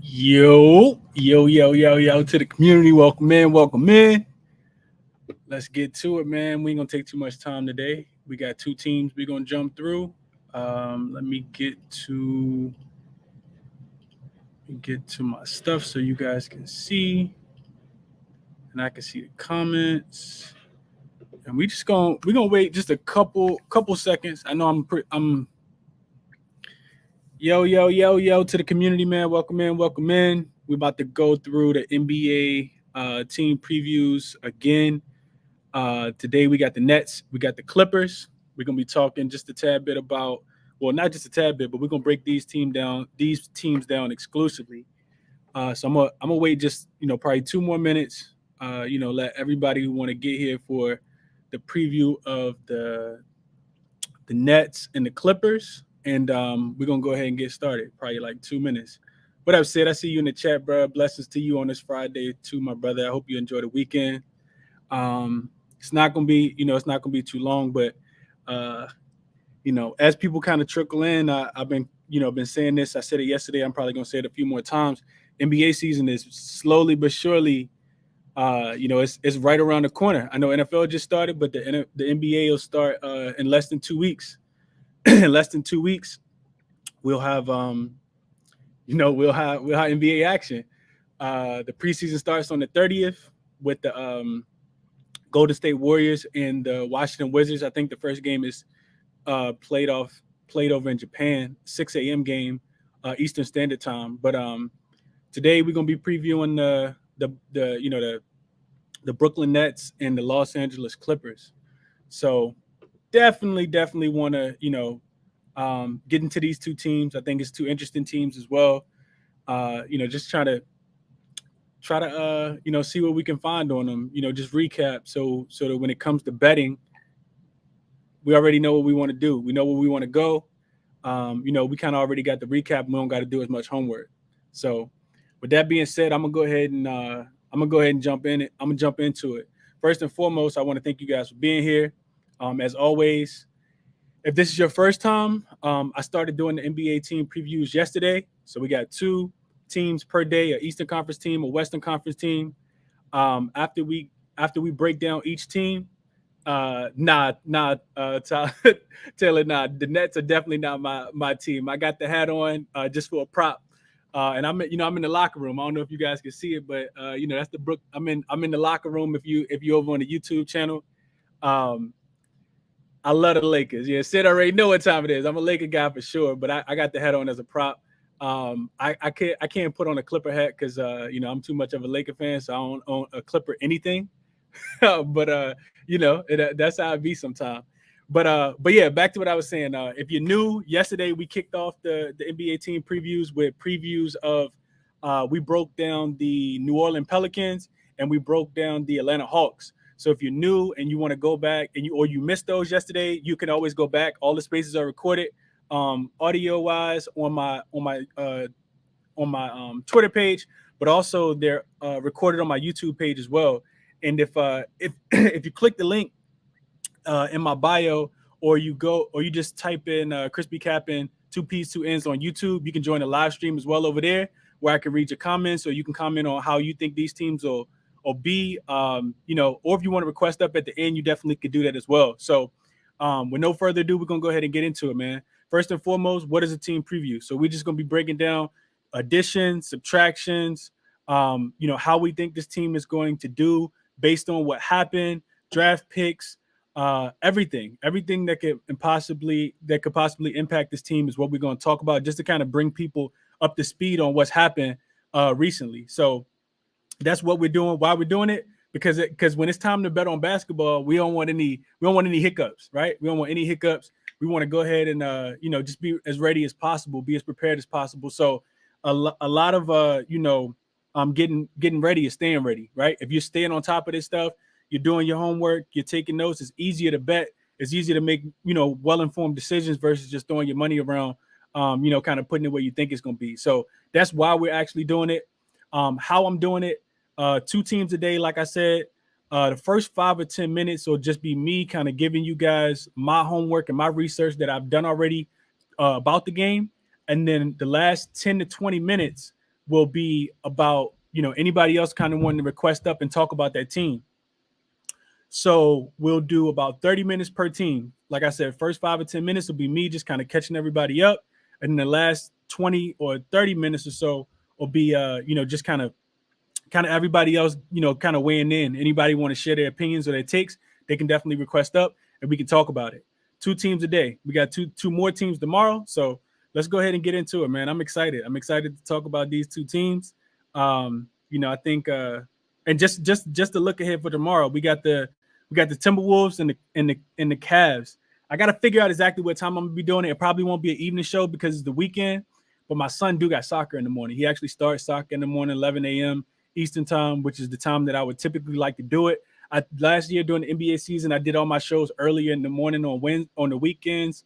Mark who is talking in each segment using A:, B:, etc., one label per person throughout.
A: Yo to the community. Welcome in, welcome in. Let's get to it, man. We ain't gonna take too much time today. We got two teams we're gonna jump through. Let me get to my stuff so you guys can see and I can see the comments. And we're gonna wait just a couple seconds. I know I'm yo to the community, man. Welcome in, welcome in. We're about to go through the NBA team previews again. Today we got the Nets, we got the Clippers. We're gonna be talking just a tad bit about, well, not just a tad bit, but we're gonna break these teams down exclusively. So I'm gonna wait just probably 2 more minutes. Let everybody who want to get here for the preview of the Nets and the Clippers, and we're gonna go ahead and get started. Probably like 2 minutes. What up, Sid? I see you in the chat, bro. Blessings to you on this Friday too, my brother. I hope you enjoy the weekend. It's not gonna be too long, but uh, as people kind of trickle in, I've been saying this. I said it yesterday. I'm probably gonna say it a few more times. NBA season is slowly but surely, it's right around the corner. I know NFL just started, but the NBA will start in less than 2 weeks. In less than 2 weeks, we'll have we'll have NBA action. The preseason starts on the 30th with the Golden State Warriors and the Washington Wizards. I think the first game is played over in Japan, 6 a.m. game, Eastern Standard Time. But today we're gonna be previewing the Brooklyn Nets and the Los Angeles Clippers. So definitely want to get into these two teams. I think it's two interesting teams as well. Just try to see what we can find on them. Just recap so that when it comes to betting, we already know what we want to do. We know where we want to go. We kind of already got the recap. We don't got to do as much homework. So with that being said, I'm gonna go ahead and jump in. I'm gonna jump into it. First and foremost, I want to thank you guys for being here. As always, if this is your first time, I started doing the NBA team previews yesterday. So we got two teams per day: an Eastern Conference team, a Western Conference team. After we break down each team, Taylor, nah. The Nets are definitely not my team. I got the hat on just for a prop, and I'm in the locker room. I don't know if you guys can see it, but that's the Brook. I'm in the locker room. If you over on the YouTube channel, I love the Lakers. Yeah, Sid already know what time it is. I'm a Laker guy for sure, but I got the hat on as a prop. I can't put on a Clipper hat because I'm too much of a Laker fan, so I don't own a Clipper anything. But that's how it be sometimes. But yeah, back to what I was saying. If you're new, yesterday we kicked off the NBA team previews with previews of we broke down the New Orleans Pelicans and we broke down the Atlanta Hawks. So if you're new and you want to go back and you missed those yesterday, you can always go back. All the spaces are recorded, audio wise on my Twitter page, but also they're recorded on my YouTube page as well. And if if you click the link in my bio, or you just type in Crispy Cappin 2Ps 2Ns on YouTube, you can join the live stream as well over there, where I can read your comments, or you can comment on how you think these teams will be, or if you want to request up at the end, you definitely could do that as well. So with no further ado, we're gonna go ahead and get into it, man. First and foremost, what is a team preview? So we're just gonna be breaking down additions, subtractions, how we think this team is going to do based on what happened, draft picks, everything that could possibly impact this team is what we're going to talk about, just to kind of bring people up to speed on what's happened recently. So that's what we're doing. Why we're doing it? Because when it's time to bet on basketball, we don't want any hiccups, right? We don't want any hiccups. We want to go ahead and just be as ready as possible, be as prepared as possible. So a lot of getting ready is staying ready, right? If you're staying on top of this stuff, you're doing your homework, you're taking notes, it's easier to bet. It's easier to make, well-informed decisions versus just throwing your money around, kind of putting it where you think it's going to be. So that's why we're actually doing it. How I'm doing it, 2 teams a day, like I said. The first 5 or 10 minutes will just be me kind of giving you guys my homework and my research that I've done already about the game. And then the last 10 to 20 minutes, will be about, anybody else kind of wanting to request up and talk about that team. So we'll do about 30 minutes per team. Like I said, first 5 or 10 minutes will be me just kind of catching everybody up. And then the last 20 or 30 minutes or so will be just kind of everybody else, kind of weighing in. Anybody want to share their opinions or their takes, they can definitely request up and we can talk about it. 2 teams a day. We got two more teams tomorrow. So let's go ahead and get into it, man. I'm excited. I'm excited to talk about these 2 teams. I think and just to look ahead for tomorrow, we got the Timberwolves and the Cavs. I got to figure out exactly what time I'm gonna be doing it. It probably won't be an evening show because it's the weekend. But my son do got soccer in the morning. He actually starts soccer in the morning, 11 a.m. Eastern time, which is the time that I would typically like to do it. Last year during the NBA season, I did all my shows earlier in the morning on the weekends,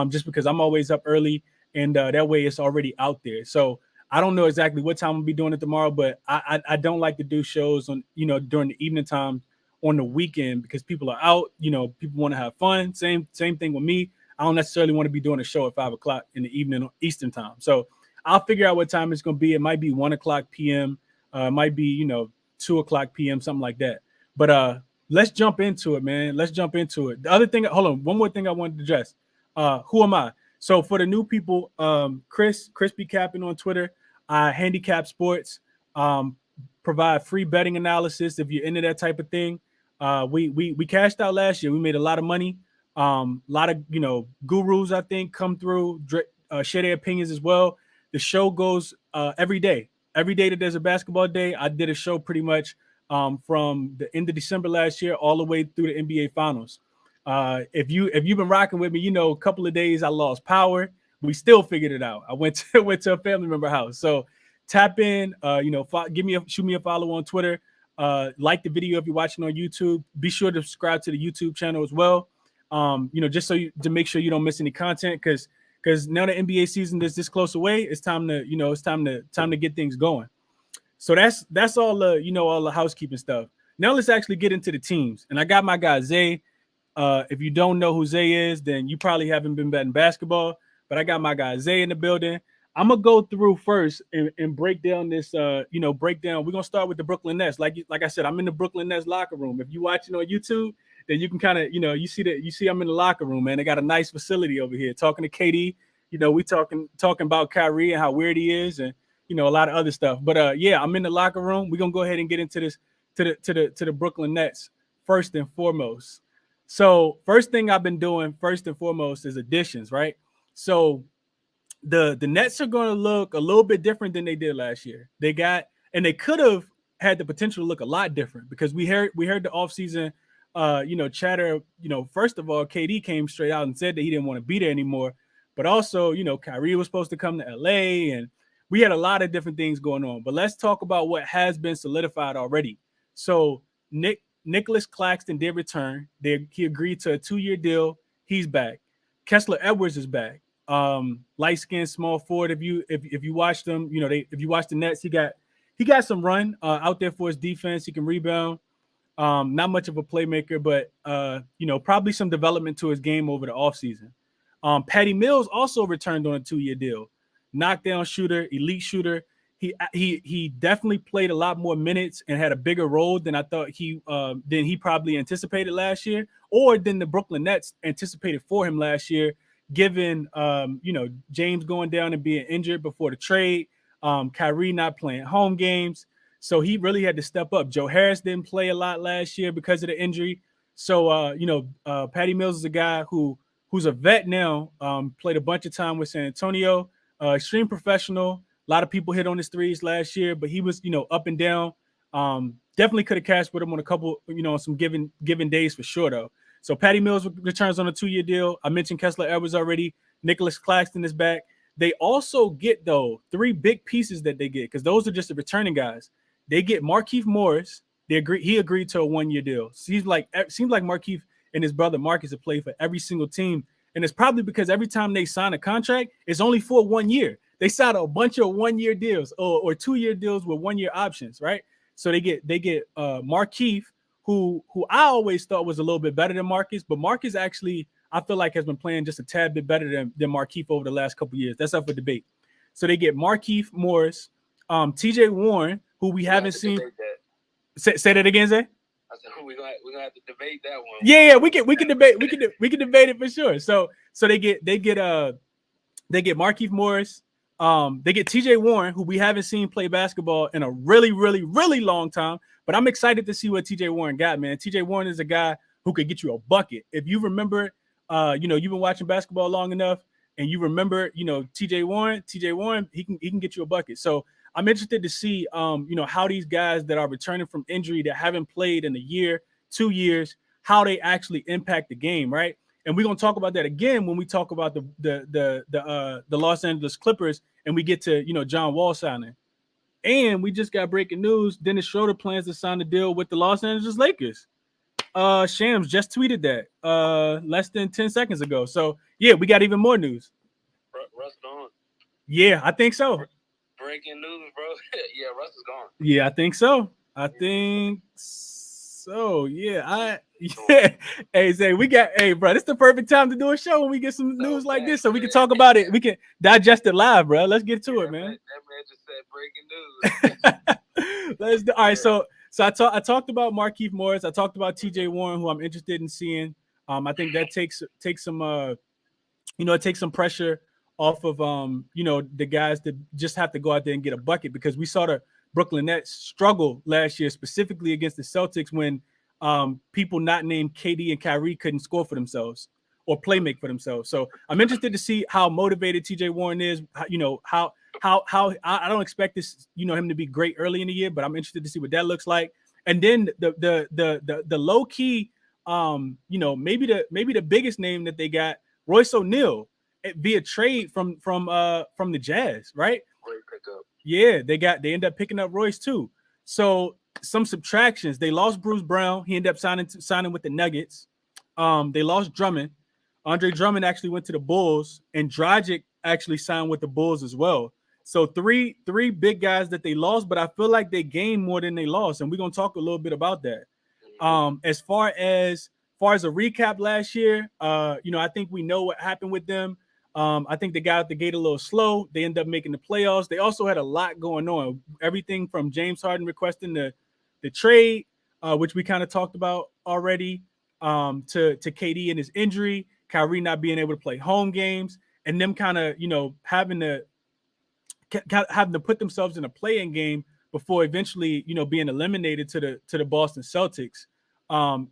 A: just because I'm always up early, and that way it's already out there. So I don't know exactly what time I'll be doing it tomorrow, but I don't like to do shows on during the evening time on the weekend because people are out. People want to have fun. Same thing with me. I don't necessarily want to be doing a show at 5 o'clock in the evening Eastern time. So I'll figure out what time it's going to be. It might be 1 o'clock p.m. It might be 2 o'clock p.m. something like that. But let's jump into it, man. Let's jump into it. The other thing, hold on, one more thing I wanted to address. Who am I? So for the new people, Crispy Capping on Twitter, Handicap Sports, provide free betting analysis if you're into that type of thing. We cashed out last year. We made a lot of money. A lot of gurus I think come through, share their opinions as well. The show goes every day. Every day that there's a basketball day, I did a show pretty much from the end of December last year all the way through the NBA Finals. If you've been rocking with me, a couple of days I lost power. We still figured it out. I went to a family member house. So tap in. Shoot me a follow on Twitter. Like the video if you're watching on YouTube. Be sure to subscribe to the YouTube channel as well. Just to make sure you don't miss any content because now the NBA season is this close away. It's time to get things going. So that's all the housekeeping stuff. Now let's actually get into the teams. And I got my guy Zay. If you don't know who Zay is, then you probably haven't been betting basketball. But I got my guy Zay in the building. I'm gonna go through first and break down this. Breakdown. We're gonna start with the Brooklyn Nets. Like I said, I'm in the Brooklyn Nets locker room. If you're watching on YouTube, then you can kind of you see I'm in the locker room, man. They got a nice facility over here. Talking to KD, we talking about Kyrie and how weird he is, and a lot of other stuff. But yeah, I'm in the locker room. We're gonna go ahead and get into this to the Brooklyn Nets first and foremost. So first thing I've been doing first and foremost is additions, right? So the Nets are going to look a little bit different than they did last year. They could have had the potential to look a lot different because we heard the offseason, chatter. First of all, KD came straight out and said that he didn't want to be there anymore. But also, Kyrie was supposed to come to LA, and we had a lot of different things going on. But let's talk about what has been solidified already. So Nicholas Claxton did return. He agreed to a 2-year deal. He's back. Kessler Edwards is back. Light-skinned small forward. If you watch them, if you watch the Nets, he got some run out there for his defense. He can rebound. Not much of a playmaker, but probably some development to his game over the offseason. Patty Mills also returned on a 2-year deal. Knockdown shooter, elite shooter. He definitely played a lot more minutes and had a bigger role than I thought than he probably anticipated last year, or than the Brooklyn Nets anticipated for him last year, given James going down and being injured before the trade, Kyrie not playing home games. So he really had to step up. Joe Harris didn't play a lot last year because of the injury. So Patty Mills is a guy who's a vet now, played a bunch of time with San Antonio, extreme professional. A lot of people hit on his threes last year, but he was, up and down. Definitely could have cashed with him on a couple, on some given days for sure, though. So Patty Mills returns on a 2-year deal. I mentioned Kessler Edwards already. Nicholas Claxton is back. They also get, though, 3 big pieces that they get, because those are just the returning guys. They get Markieff Morris. He agreed to a 1-year deal. Seems like Markieff and his brother Marcus have played for every single team. And it's probably because every time they sign a contract, it's only for 1 year. They signed a bunch of 1-year deals or 2-year deals with 1-year options, right? So they get Markieff, who I always thought was a little bit better than Marcus, but Marcus actually, I feel like, has been playing just a tad bit better than Markieff over the last couple of years. That's up for debate. So they get Markieff Morris, TJ Warren, who we haven't seen. Say that again, Zay.
B: I said we're gonna have to debate that one.
A: Yeah, we can debate it for sure. So they get Markieff Morris. They get TJ Warren, who we haven't seen play basketball in a really, really, really long time. But I'm excited to see what TJ Warren got, man. TJ Warren is a guy who could get you a bucket. If you remember, you've been watching basketball long enough and you remember, TJ Warren, he can get you a bucket. So I'm interested to see, how these guys that are returning from injury that haven't played in a year, 2 years, how they actually impact the game, right? And we're gonna talk about that again when we talk about the Los Angeles Clippers and we get to John Wall signing. And we just got breaking news: Dennis Schroeder plans to sign a deal with the Los Angeles Lakers. Shams just tweeted that less than 10 seconds ago. So yeah, we got even more news.
B: Russ gone.
A: Yeah, I think so.
B: Breaking news, bro. Yeah, Russ is gone.
A: Yeah, I think so. I think so. Yeah, yeah. Hey, Zay, bro, this is the perfect time to do a show when we get some news like this, so we can talk about it. We can digest it live, bro. Let's get to it, man.
B: That man just said breaking
A: news. All right. So I talked about Markieff Morris. I talked about TJ Warren, who I'm interested in seeing. I think that takes some it takes some pressure off of the guys that just have to go out there and get a bucket, because we saw the Brooklyn Nets struggle last year, specifically against the Celtics, when people not named KD and Kyrie couldn't score for themselves or play make for themselves. So I'm interested to see how motivated TJ Warren is. How I don't expect this, him to be great early in the year, but I'm interested to see what that looks like. And then the low key, maybe the biggest name that they got, Royce O'Neal, via trade from the Jazz, right?
B: Great pickup.
A: Yeah, they end up picking up Royce too. So some subtractions. They lost Bruce Brown. He ended up signing with the Nuggets. They lost Drummond. Andre Drummond actually went to the Bulls, and Dragic actually signed with the Bulls as well. So three big guys that they lost, but I feel like they gained more than they lost, and we're gonna talk a little bit about that. As far as a recap last year, I think we know what happened with them. I think they got out the gate a little slow. They ended up making the playoffs. They also had a lot going on. Everything from James Harden requesting the trade, which we kind of talked about already, to KD and his injury, Kyrie not being able to play home games, and them kind of having to put themselves in a play-in game before eventually being eliminated to the Boston Celtics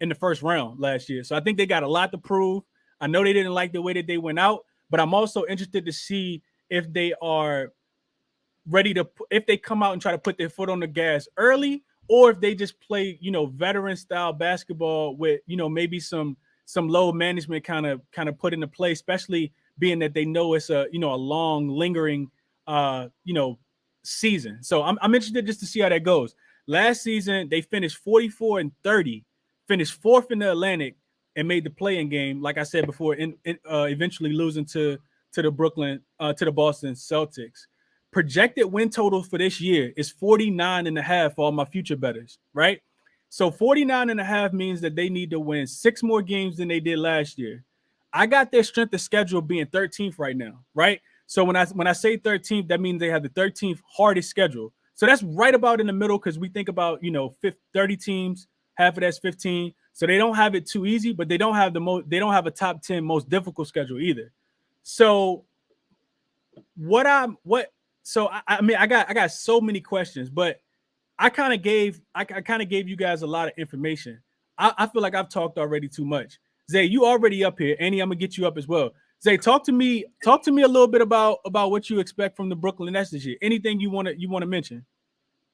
A: in the first round last year. So I think they got a lot to prove. I know they didn't like the way that they went out, but I'm also interested to see if they are ready to, if they come out and try to put their foot on the gas early, or if they just play, veteran style basketball with, maybe some low management kind of put into play, especially being that they know it's a long lingering season. So I'm interested just to see how that goes. Last season they finished 44-30, finished fourth in the Atlantic, and made the play-in game, like I said before, eventually losing to the Boston Celtics. Projected win total for this year is 49.5 for all my future bettors, right? So 49.5 means that they need to win 6 more games than they did last year. I got their strength of schedule being 13th right now, right? So when I say 13th, that means they have the 13th hardest schedule. So that's right about in the middle, because we think about 30 teams, half of that's 15. So they don't have it too easy, but they don't have a top 10 most difficult schedule either. So I got so many questions, but I kind of gave you guys a lot of information. I feel like I've talked already too much. Zay, you already up here. Annie, I'm gonna get you up as well. Zay, talk to me a little bit about what you expect from the Brooklyn Nets this year. Anything you want to mention?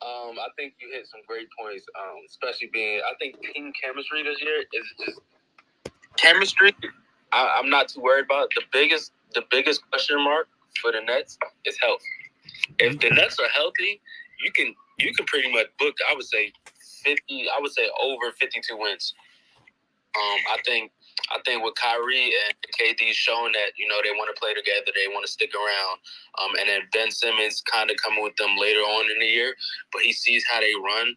B: I think you hit some great points, especially I think team chemistry this year is just chemistry. I'm not too worried about it. The biggest question mark for the Nets is health. If the Nets are healthy, you can pretty much book, I would say 50. I would say over 52 wins. I think with Kyrie and KD showing that they want to play together, they want to stick around, and then Ben Simmons kind of coming with them later on in the year, but he sees how they run.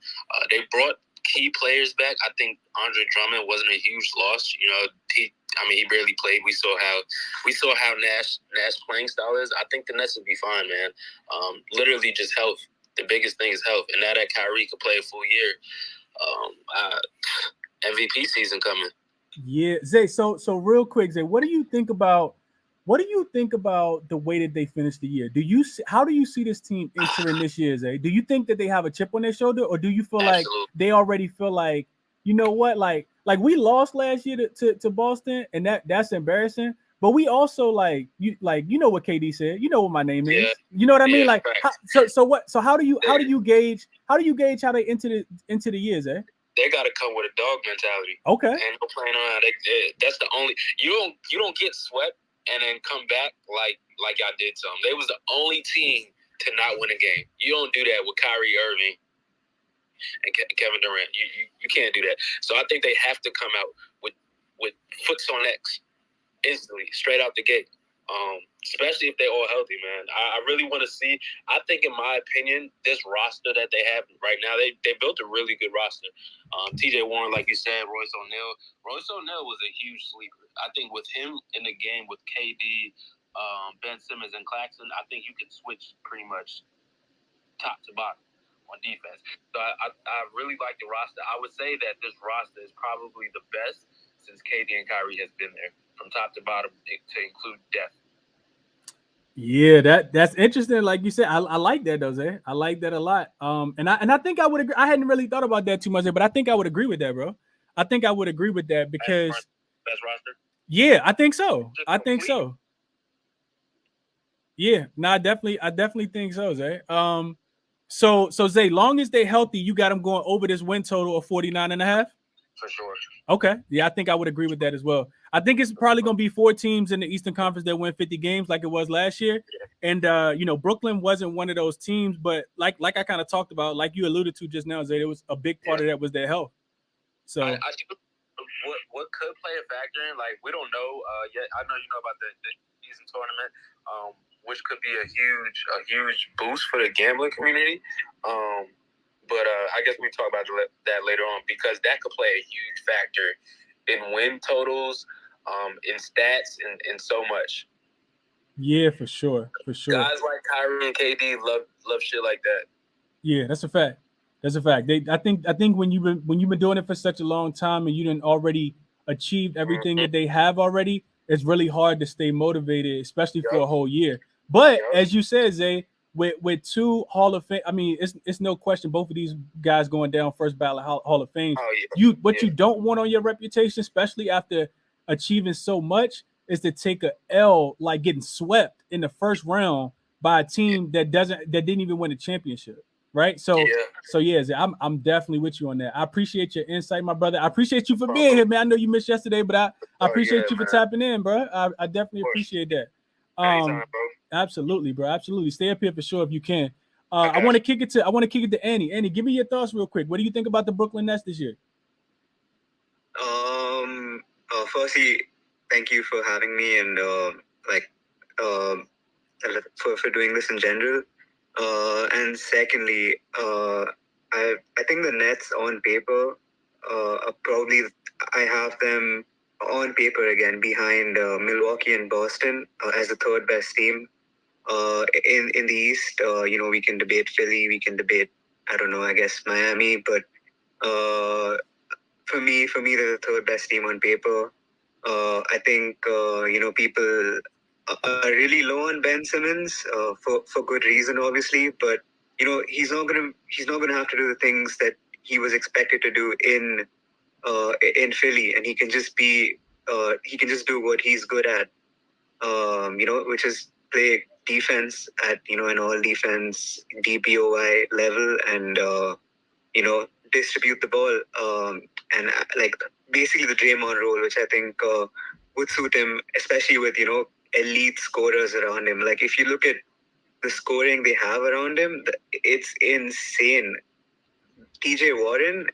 B: They brought key players back. I think Andre Drummond wasn't a huge loss. He barely played. We saw how Nash playing style is. I think the Nets will be fine, man. Literally just health. The biggest thing is health, and now that Kyrie could play a full year, MVP season coming.
A: Yeah, Zay. So real quick, Zay, what do you think about the way that they finished the year? How do you see this team entering this year, Zay? Do you think that they have a chip on their shoulder, or do you feel like
B: Absolutely.
A: they already feel like, you know what, like we lost last year to Boston, and that's embarrassing. But we also you know what KD said. You know what my name
B: Yeah.
A: is. You know what I mean?
B: Yeah,
A: Like
B: facts.
A: so how do you gauge how they into the year, Zay?
B: They got to come with a dog mentality.
A: Okay.
B: And no playing around. That's the only you don't get swept and then come back like y'all did something. They was the only team to not win a game. You don't do that with Kyrie Irving and Kevin Durant. You can't do that. So I think they have to come out with foots on X instantly, straight out the gate. Especially if they're all healthy, man. I really want to see. I think, in my opinion, this roster that they have right now, they built a really good roster. TJ Warren, like you said, Royce O'Neal. Royce O'Neal was a huge sleeper. I think with him in the game with KD, Ben Simmons, and Claxton, I think you can switch pretty much top to bottom on defense. So I really like the roster. I would say that this roster is probably the best since KD and Kyrie has been there, from top to bottom to include depth.
A: Yeah, that's interesting. Like you said, I like that though, Zay. I like that a lot. And I think I would agree. I hadn't really thought about that too much, but I think I would agree with that, bro. I think I would agree with that because
B: best roster.
A: Yeah, I think so. I think so. Yeah, no, I definitely think so, Zay. So Zay, long as they healthy, you got them going over this win total of 49.5?
B: For sure.
A: Okay. Yeah, I think I would agree with that as well. I think it's probably going to be 4 teams in the Eastern Conference that win 50 games like it was last year. And Brooklyn wasn't one of those teams, but like I kind of talked about, like you alluded to just now, Zay, it was a big part of that was their health. So
B: what could play a factor in, like, we don't know yet. I know you know about the season tournament, which could be a huge boost for the gambling community. But I guess we talk about that later on, because that could play a huge factor in win totals, in stats, and so much.
A: Yeah, for sure.
B: Guys like Kyrie and KD love shit like that.
A: Yeah, that's a fact. That's a fact. I think when you've been doing it for such a long time and you didn't already achieved everything that they have already, it's really hard to stay motivated, especially for a whole year. But as you said, Zay, with 2 Hall of Fame, I mean, it's no question both of these guys going down first ballot Hall of Fame. You don't want on your reputation, especially after achieving so much, is to take a L, like getting swept in the first round by a team that didn't even win a championship. Right. So yeah, Zay, I'm definitely with you on that. I appreciate your insight, my brother. I appreciate you for being here, man. I know you missed yesterday, but I appreciate you for tapping in, bro. I definitely appreciate that.
B: Anytime, bro.
A: Absolutely, bro. Absolutely. Stay up here for sure if you can. I want to kick it to Annie. Annie, give me your thoughts real quick. What do you think about the Brooklyn Nets this year?
C: Firstly, thank you for having me and for doing this in general. And secondly, I think the Nets on paper are probably, I have them on paper again behind Milwaukee and Boston as the third best team. In the East, we can debate Philly, we can debate, I don't know, I guess Miami, but for me, they're the third best team on paper. I think people are really low on Ben Simmons for good reason, obviously. But he's not gonna have to do the things that he was expected to do in Philly, and he can just do what he's good at. Which is play defense at an all defense DPOY level, and distribute the ball, and like basically the Draymond role, which I think would suit him, especially with elite scorers around him. Like if you look at the scoring they have around him, it's insane. TJ Warren,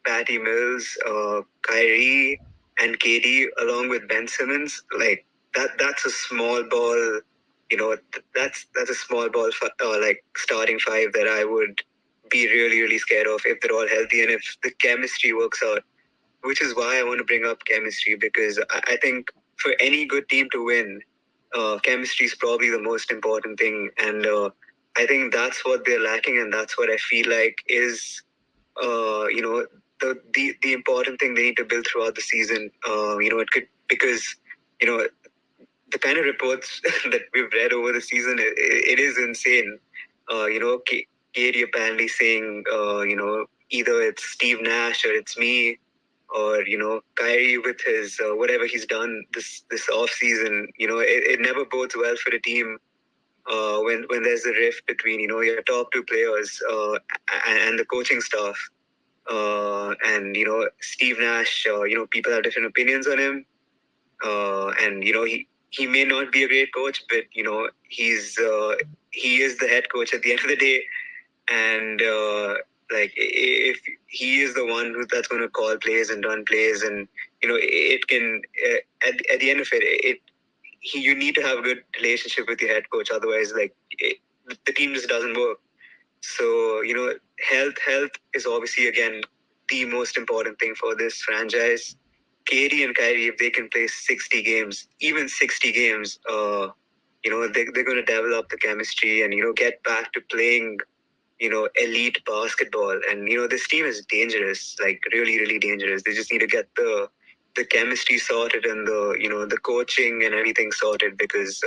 C: Patty Mills, Kyrie, and KD, along with Ben Simmons, like that's a small ball. That's a small ball like starting 5 that I would be really, really scared of if they're all healthy and if the chemistry works out. Which is why I want to bring up chemistry, because I think for any good team to win, chemistry is probably the most important thing. And I think that's what they're lacking, and that's what I feel like is, you know, the important thing they need to build throughout the season. You know, it could, because, you know, the kind of reports that we've read over the season, it is insane. You know, Katie apparently saying, you know, either it's Steve Nash or it's me, or, you know, Kyrie with his whatever he's done this off season. You know, it never bodes well for the team when there's a rift between, you know, your top two players and the coaching staff. And, you know, Steve Nash, you know, people have different opinions on him. And, you know, he may not be a great coach, but, you know, he is the head coach at the end of the day. And, like, if he is the one that's going to call plays and run plays, and, you know, it can, at the end of it, you need to have a good relationship with your head coach. Otherwise, like, the team just doesn't work. So, you know, health is obviously, again, the most important thing for this franchise. Katie and Kyrie, if they can play 60 games, even 60 games, you know, they're going to develop the chemistry and, you know, get back to playing, you know, elite basketball. And, you know, this team is dangerous, like really, really dangerous. They just need to get the chemistry sorted and the, you know, the coaching and everything sorted, because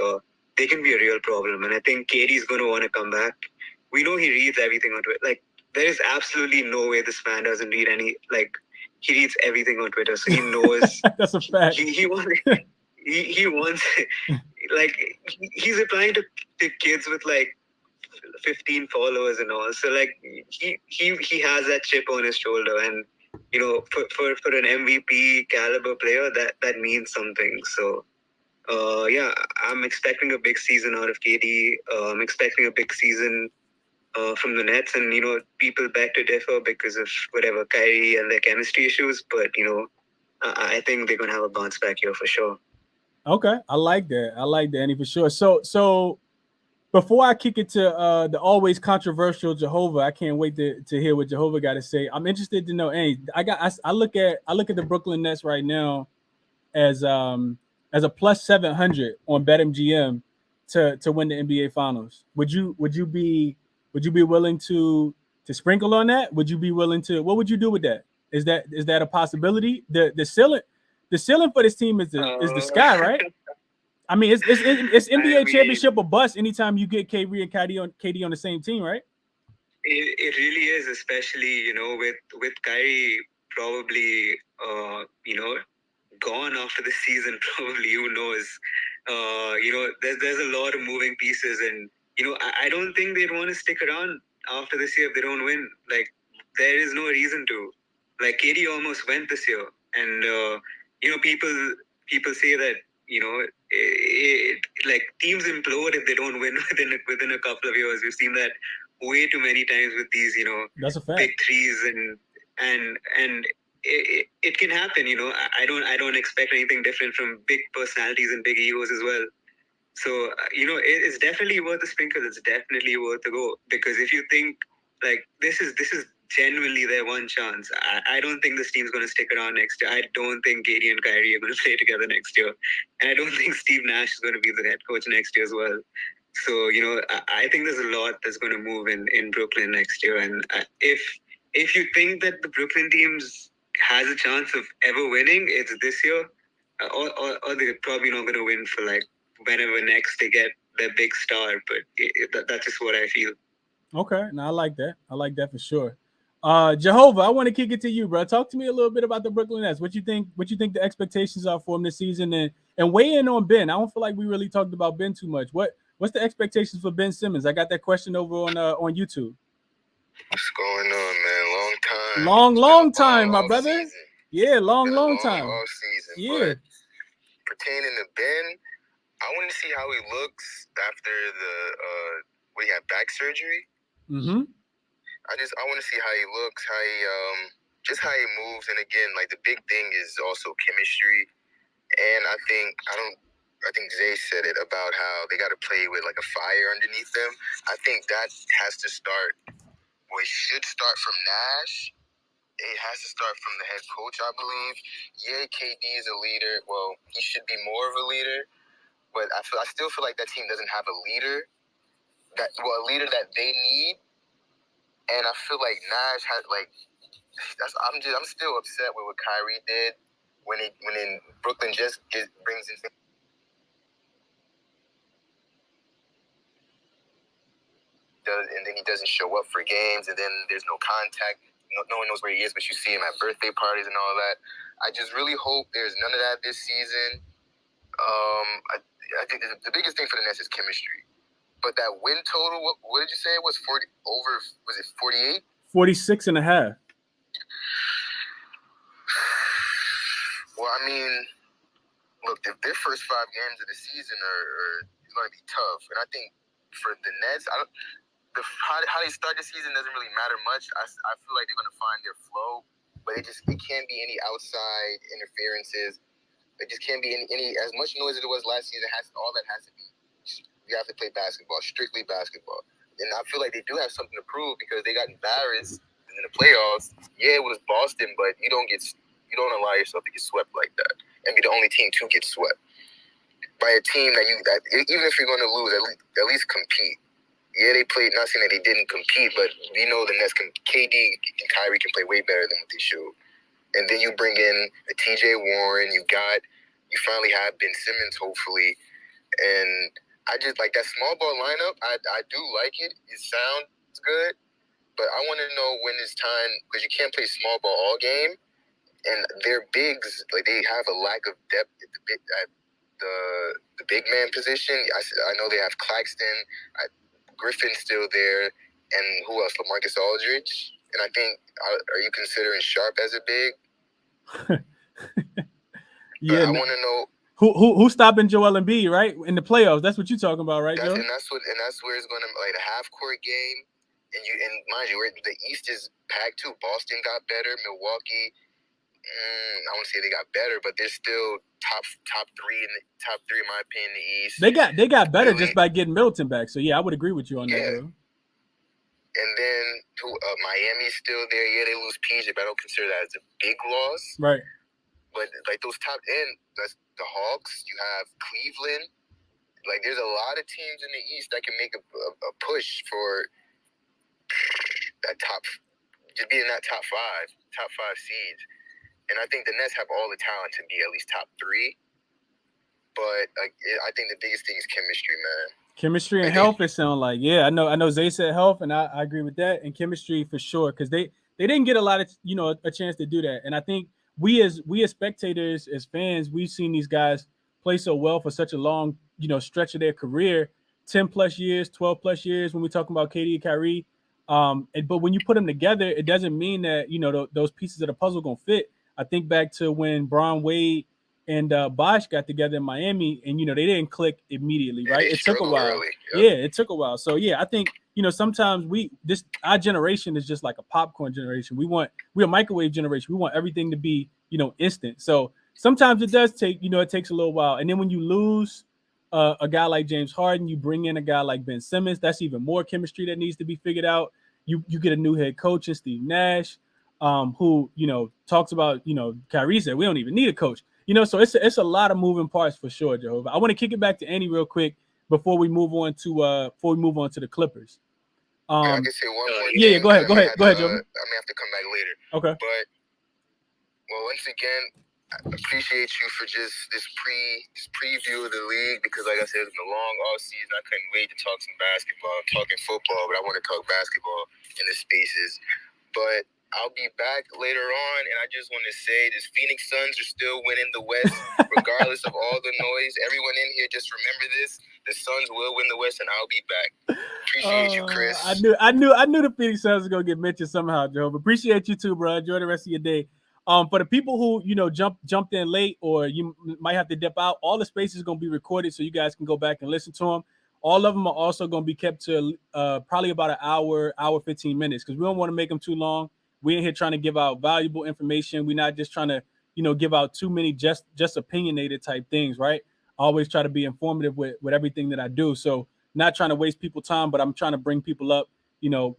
C: they can be a real problem. And I think Katie's going to want to come back. We know he reads everything on Twitter. Like, there is absolutely no way this man doesn't read any, like, he reads everything on Twitter. So he knows.
A: That's a fact.
C: He wants, he wants, like, he's replying to kids with like 15 followers and all. So like he has that chip on his shoulder, and, you know, for an MVP caliber player, that means something. So yeah, I'm expecting a big season out of KD. I'm expecting a big season from the Nets, and, you know, people beg to differ because of whatever Kyrie and their chemistry issues, but, you know, I think they're gonna have a bounce back here for sure.
A: Okay, I like that. I like that, Andy, for sure. So before I kick it to the always controversial Jehovah, I can't wait to hear what Jehovah got to say. I'm interested to know. Hey, I look at the Brooklyn Nets right now as a plus 700 on BetMGM to win the NBA Finals. Would you be willing to sprinkle on that? Would you be willing to? What would you do with that? Is that a possibility? The ceiling for this team is the sky, right? I mean, it's NBA championship or bust anytime you get KD and KD on the same team, right?
C: It really is, especially, you know, with Kyrie probably you know, gone after the season. Probably, who knows? You know, there's a lot of moving pieces, and, you know, I don't think they'd want to stick around after this year if they don't win. Like, there is no reason to. Like, KD almost went this year, and you know, people say that, you know, like, teams implode if they don't win within a couple of years. We've seen that way too many times with these, you know,
A: That's a fact.
C: big threes, and it can happen. You know, I don't expect anything different from big personalities and big egos as well. So you know, it's definitely worth a sprinkle. It's definitely worth a go, because if you think, like, this is genuinely their one chance. I don't think this team's going to stick around next year. I don't think Katie and Kyrie are going to play together next year, and I don't think Steve Nash is going to be the head coach next year as well. So, you know, I think there's a lot that's going to move in Brooklyn next year. And if you think that the Brooklyn teams has a chance of ever winning, it's this year, or they're probably not going to win for, like, whenever next they get their big star. But that's just what I feel.
A: Okay, now I like that. I like that for sure. Jehovah, I want to kick it to you, bro. Talk to me a little bit about the Brooklyn Nets. What you think? What you think the expectations are for them this season, and weigh in on Ben. I don't feel like we really talked about Ben too much. What's the expectations for Ben Simmons? I got that question over on YouTube.
D: What's going on, man? Long time.
A: Long time, my brother.
D: Season.
A: Yeah, long
D: long
A: time.
D: Off season.
A: Yeah.
D: But pertaining to Ben, I want to see how he looks after the when he had back surgery.
A: Mm-hmm.
D: I want to see how he looks, how he just how he moves, and again, like, the big thing is also chemistry. And I think Zay said it about how they got to play with, like, a fire underneath them. I think that has to start. Well, it should start from Nash. It has to start from the head coach, I believe. Yeah, KD is a leader. Well, he should be more of a leader, but I still feel like that team doesn't have a leader. a leader that they need. And I feel like Nash has like I'm still upset with what Kyrie did when Brooklyn just brings in. And then he doesn't show up for games, and then there's no contact. No one knows where he is, but you see him at birthday parties and all that. I just really hope there's none of that this season. I think the biggest thing for the Nets is chemistry. But that win total, what did you say it was? 40 over? Was it 48?
A: 46 and a half.
D: Well, I mean, look, their first 5 games of the season are going to be tough, and I think for the Nets, how they start the season doesn't really matter much. I feel like they're going to find their flow, but it can't be any outside interferences. It just can't be any as much noise as it was last season. All that has to be. You have to play basketball, strictly basketball. And I feel like they do have something to prove because they got embarrassed in the playoffs. Yeah, it was Boston, but you don't allow yourself to get swept like that and be the only team to get swept by a team that even if you're going to lose, at least compete. Yeah, they played. Not saying that they didn't compete, but we know the Nets KD and Kyrie can play way better than what they showed. And then you bring in a TJ Warren. You finally have Ben Simmons, hopefully. And I just like that small ball lineup. I do like it. It sounds good, but I want to know when it's time because you can't play small ball all game. And their bigs, like they have a lack of depth at the big man position. I know they have Claxton. Griffin's still there, and who else? LaMarcus Aldridge. And I think, are you considering Sharp as a big?
A: Yeah.
D: I want to know
A: who's stopping Joel Embiid, right? In the playoffs. That's what you're talking about, right, Joe?
D: And that's where it's going to like the half court game. And mind you, the East is packed too. Boston got better. Milwaukee, I won't say they got better, but they're still top three in my opinion in the East.
A: They got better just by getting Middleton back. So yeah, I would agree with you on that, Joe.
D: And then Miami's still there. Yeah, they lose PJ, but I don't consider that as a big loss.
A: Right.
D: But like those top end, that's the Hawks. You have Cleveland. Like there's a lot of teams in the East that can make a push for that just being that top five seeds. And I think the Nets have all the talent to be at least top 3. But I think the biggest thing is chemistry, man.
A: Chemistry and health, it sounds like. Yeah, I know Zay said health, and I agree with that. And chemistry for sure, because they didn't get a lot of a chance to do that. And I think we as spectators, as fans, we've seen these guys play so well for such a long stretch of their career, 10 plus years, 12 plus years. When we're talking about KD and Kyrie, but when you put them together, it doesn't mean that those pieces of the puzzle gonna fit. I think back to when Bron Wade and Bosh got together in Miami, and they didn't click immediately, right? It took a while.
D: Early. Yep.
A: Yeah, it took a while. So yeah, I think sometimes our generation is just like a popcorn generation. We're a microwave generation. We want everything to be instant. So sometimes it does take it takes a little while. And then when you lose a guy like James Harden, you bring in a guy like Ben Simmons. That's even more chemistry that needs to be figured out. You get a new head coach in Steve Nash, who talks about Kyrie said we don't even need a coach. So it's a lot of moving parts for sure, Jehovah. I want to kick it back to Andy real quick before we move on to the Clippers.
D: I can say one more.
A: Yeah, go ahead, Jehovah.
D: I may have to come back later.
A: Okay.
D: But once again, I appreciate you for just this preview of the league because, like I said, it's been a long off season. I couldn't wait to talk some basketball. I'm talking football, but I want to talk basketball in the spaces. But I'll be back later on, and I just want to say this Phoenix Suns are still winning the West, regardless of all the noise. Everyone in here, just remember this: the Suns will win the West, and I'll be back. Appreciate you, Chris.
A: I knew the Phoenix Suns were gonna get mentioned somehow, Joe. But appreciate you too, bro. Enjoy the rest of your day. For the people who jumped in late, or you might have to dip out, all the spaces gonna be recorded, so you guys can go back and listen to them. All of them are also gonna be kept to probably about an hour 15 minutes, because we don't want to make them too long. We ain't here trying to give out valuable information. We're not just trying to, give out too many just opinionated type things, right? I always try to be informative with everything that I do. So not trying to waste people's time, but I'm trying to bring people up,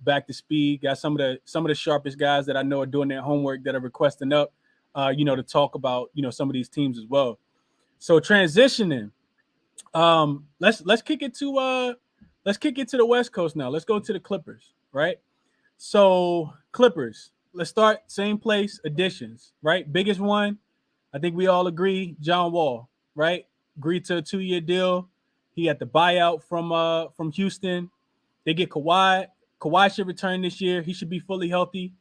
A: back to speed. Got some of the sharpest guys that I know are doing their homework that are requesting up, to talk about, some of these teams as well. So transitioning, let's kick it to let's kick it to the West Coast now. Let's go to the Clippers, right? So Clippers, let's start same place, additions, right? Biggest one, I think we all agree, John Wall, right? Agreed to a 2-year deal. He had the buyout from Houston. They get Kawhi. Kawhi should return this year. He should be fully healthy.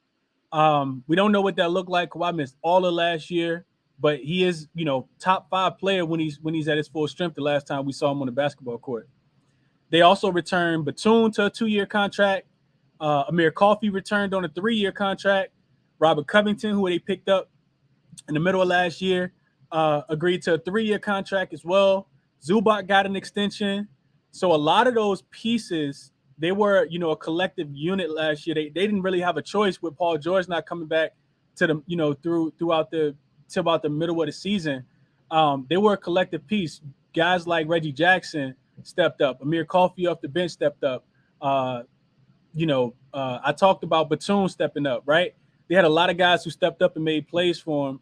A: We don't know what that looked like. Kawhi missed all of last year, but he is, top 5 player when he's at his full strength. The last time we saw him on the basketball court. They also returned Batum to a 2-year contract. Amir Coffey returned on a 3-year contract. Robert Covington, who they picked up in the middle of last year, agreed to a 3-year contract as well. Zubac got an extension. So a lot of those pieces, they were, a collective unit last year. They didn't really have a choice with Paul George not coming back to the, throughout the to about the middle of the season. They were a collective piece. Guys like Reggie Jackson stepped up. Amir Coffey off the bench stepped up. I talked about Batum stepping up, right? They had a lot of guys who stepped up and made plays for him.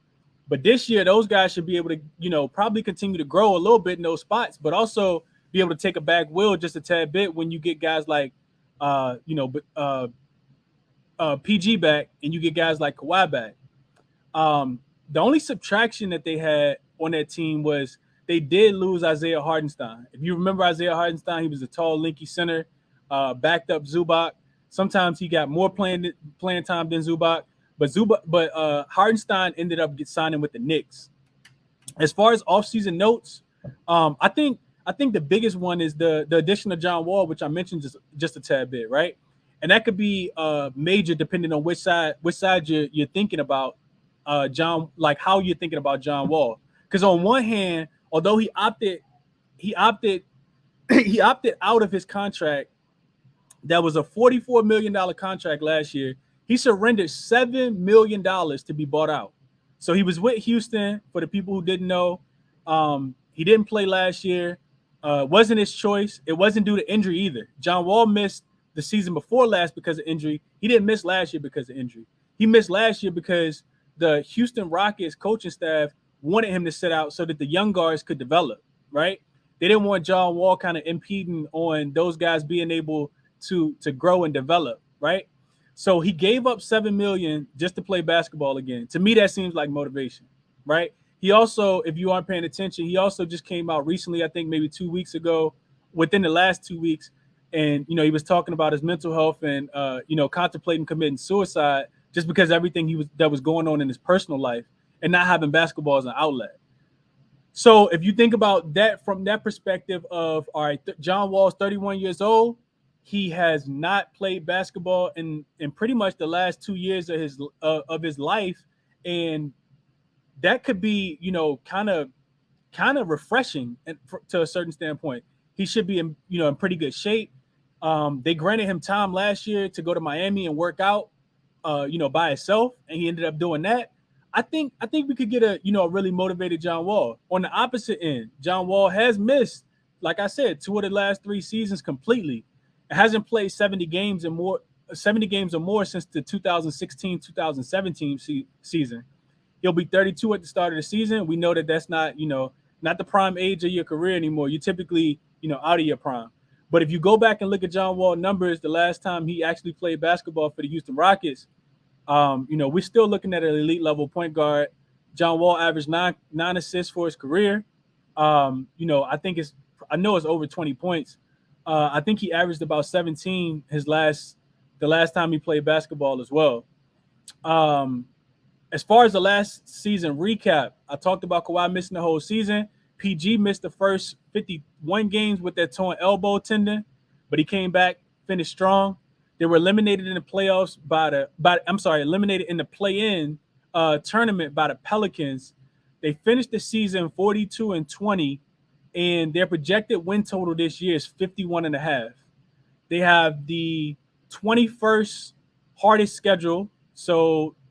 A: But this year, those guys should be able to, probably continue to grow a little bit in those spots, but also be able to take a back wheel just a tad bit when you get guys like, PG back and you get guys like Kawhi back. The only subtraction that they had on that team was they did lose Isaiah Hardenstein. If you remember Isaiah Hardenstein, he was a tall, linky center, backed up Zubac. Sometimes he got more playing time than Zubac, but Hardenstein ended up signing with the Knicks. As far as offseason notes, I think the biggest one is the addition of John Wall, which I mentioned just a tad bit, right? And that could be major depending on which side you're thinking about John, like how you're thinking about John Wall. Because on one hand, although he opted he opted out of his contract. That was a $44 million contract last year. He surrendered $7 million to be bought out. So he was with Houston, for the people who didn't know. He didn't play last year. Wasn't his choice. It wasn't due to injury either. John Wall missed the season before last because of injury. He didn't miss last year because of injury. He missed last year because the Houston Rockets coaching staff wanted him to sit out so that the young guards could develop, right? They didn't want John Wall kind of impeding on those guys being able to grow and develop, right? So he gave up $7 million just to play basketball again. To me, that seems like motivation, right? He also, if you aren't paying attention, he also just came out recently, I think maybe 2 weeks ago, within the last 2 weeks, and he was talking about his mental health and contemplating committing suicide just because everything that was going on in his personal life and not having basketball as an outlet. So if you think about that from that perspective of, all right, John Wall's 31 years old, he has not played basketball in pretty much the last 2 years of his life, and that could be kind of refreshing to a certain standpoint. He should be in pretty good shape. They granted him time last year to go to Miami and work out, by himself, and he ended up doing that. I think we could get a really motivated John Wall. On the opposite end, John Wall has missed, like I said, 2 of the last 3 seasons completely. It hasn't played 70 games or more since the 2016-2017 season. He'll be 32 at the start of the season. We know that that's not the prime age of your career anymore. You're typically out of your prime. But if you go back and look at John Wall numbers, the last time he actually played basketball for the Houston Rockets, we're still looking at an elite level point guard. John Wall averaged nine assists for his career. I know it's over 20 points. I think he averaged about 17 the last time he played basketball as well. As far as the last season recap, I talked about Kawhi missing the whole season. PG missed the first 51 games with that torn elbow tendon, but he came back, finished strong. They were eliminated in the playoffs eliminated in the play-in tournament by the Pelicans. They finished the season 42-20, and their projected win total this year is 51.5. They have the 21st hardest schedule,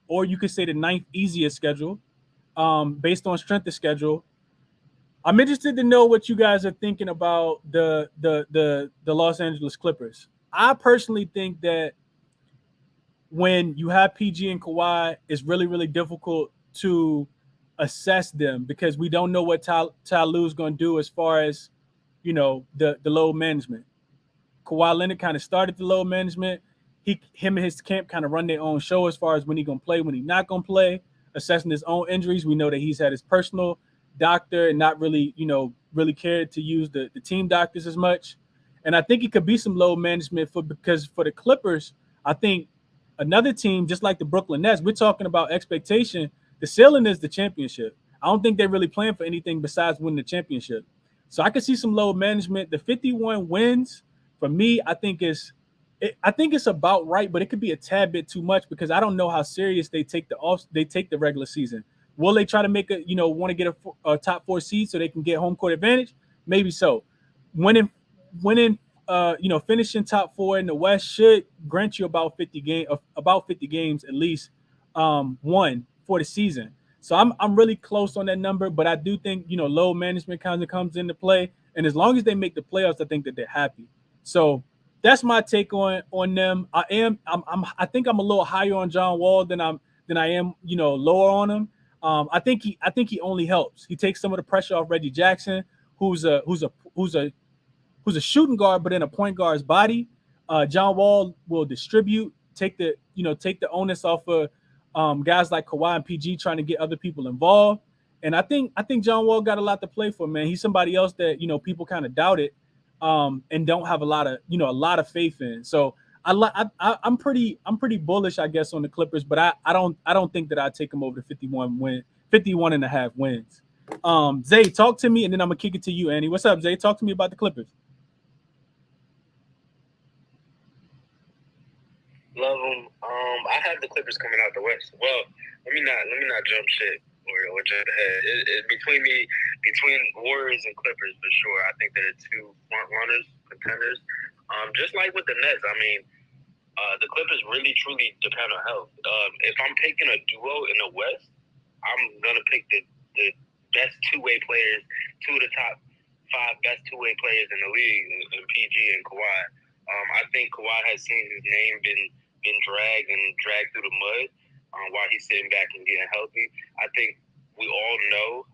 A: or you could say the 9th easiest schedule, based on strength of schedule. I'm interested to know what you guys are thinking about the Los Angeles Clippers. I personally think that when you have PG and Kawhi, it's really, really difficult to assess them because we don't know what Ty Lue's going to do as far as, the load management. Kawhi Leonard kind of started the load management. Him and his camp kind of run their own show as far as when he gonna play, when he not gonna play, assessing his own injuries. We know that he's had his personal doctor and not really, really cared to use the team doctors as much. And I think it could be some load management because for the Clippers, I think another team just like the Brooklyn Nets, we're talking about expectation. The ceiling is the championship. I don't think they're really playing for anything besides winning the championship. So I could see some load management. The 51 wins for me, I think it's about right, but it could be a tad bit too much because I don't know how serious they take the regular season. Will they try to make want to get a top 4 seed so they can get home court advantage? Maybe so. Winning, finishing top 4 in the West should grant you about 50 games at least, won for the season. So I'm really close on that number, but I do think load management kind of comes into play, and as long as they make the playoffs, I think that they're happy. So that's my take on them. I think I'm a little higher on John Wall than I am lower on him. I think he only helps. He takes some of the pressure off Reggie Jackson, who's a shooting guard, but in a point guard's body. John Wall will distribute, take the onus off of guys like Kawhi and PG trying to get other people involved. And I think John Wall got a lot to play for, man. He's somebody else that people kind of doubted and don't have a lot of faith in. So I'm pretty bullish, I guess, on the Clippers, but I don't think that I'd take them over the 51 and a half wins. Zay, talk to me, and then I'm gonna kick it to you, Annie. What's up, Zay? Talk to me about the Clippers.
B: Love them. I have the Clippers coming out the West. Well, let me not jump shit or jump ahead. Between Warriors and Clippers for sure. I think they're two front runners, contenders. Just like with the Nets, I mean, the Clippers really truly depend on health. If I'm picking a duo in the West, I'm gonna pick the best two-way players, two of the top 5 best two-way players in the league, in PG and Kawhi. I think Kawhi has seen his name been dragged through the mud while he's sitting back and getting healthy. I think we all know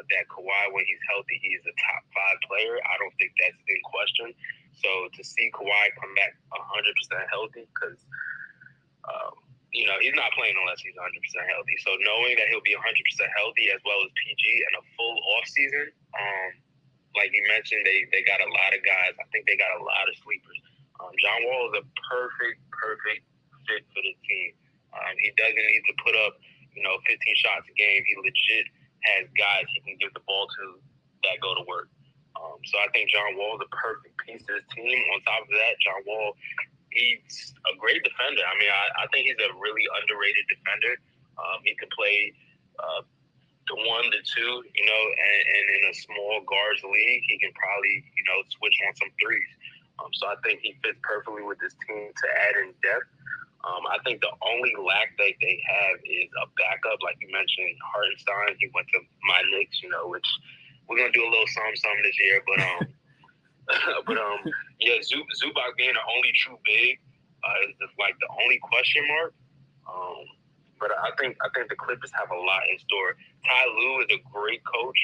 B: that Kawhi, when he's healthy, he's a top 5 player. I don't think that's in question. So to see Kawhi come back 100% healthy, because he's not playing unless he's 100% healthy. So knowing that he'll be 100% healthy as well as PG and a full off season, like you mentioned, they got a lot of guys. I think they got a lot of sleepers. John Wall is a perfect fit for the team. He doesn't need to put up 15 shots a game. He legit has guys he can give the ball to that go to work. So I think John Wall is a perfect piece to this team. On top of that, John Wall, he's a great defender. I mean, I think he's a really underrated defender. He can play the 1 to 2, and in a small guards league, he can probably, switch on some threes. So I think he fits perfectly with this team to add in depth. I think the only lack that they have is a backup, like you mentioned, Hartenstein. He went to my Knicks, which we're gonna do a little something this year. But yeah, Zubac being the only true big is just like the only question mark. But I think the Clippers have a lot in store. Ty Lue is a great coach.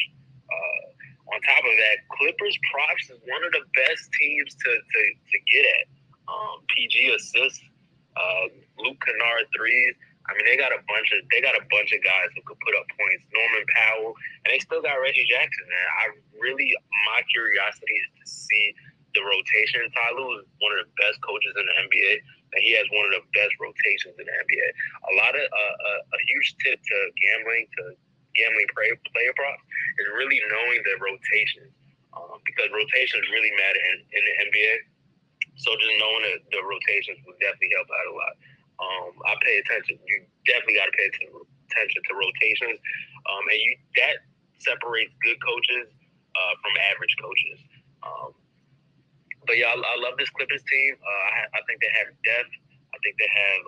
B: On top of that, Clippers props is one of the best teams to get at. PG assists, Luke Kennard threes. I mean, they got a bunch of guys who could put up points. Norman Powell, and they still got Reggie Jackson. Man, my curiosity is to see the rotation. Ty Lue is one of the best coaches in the NBA, and he has one of the best rotations in the NBA. A lot of a huge tip to gambling player props is really knowing the rotations, because rotations really matter in the NBA. So just knowing the rotations will definitely help out a lot. I pay attention. You definitely got to pay attention to rotations, and that separates good coaches from average coaches. But yeah, I love this Clippers team. I think they have depth. I think they have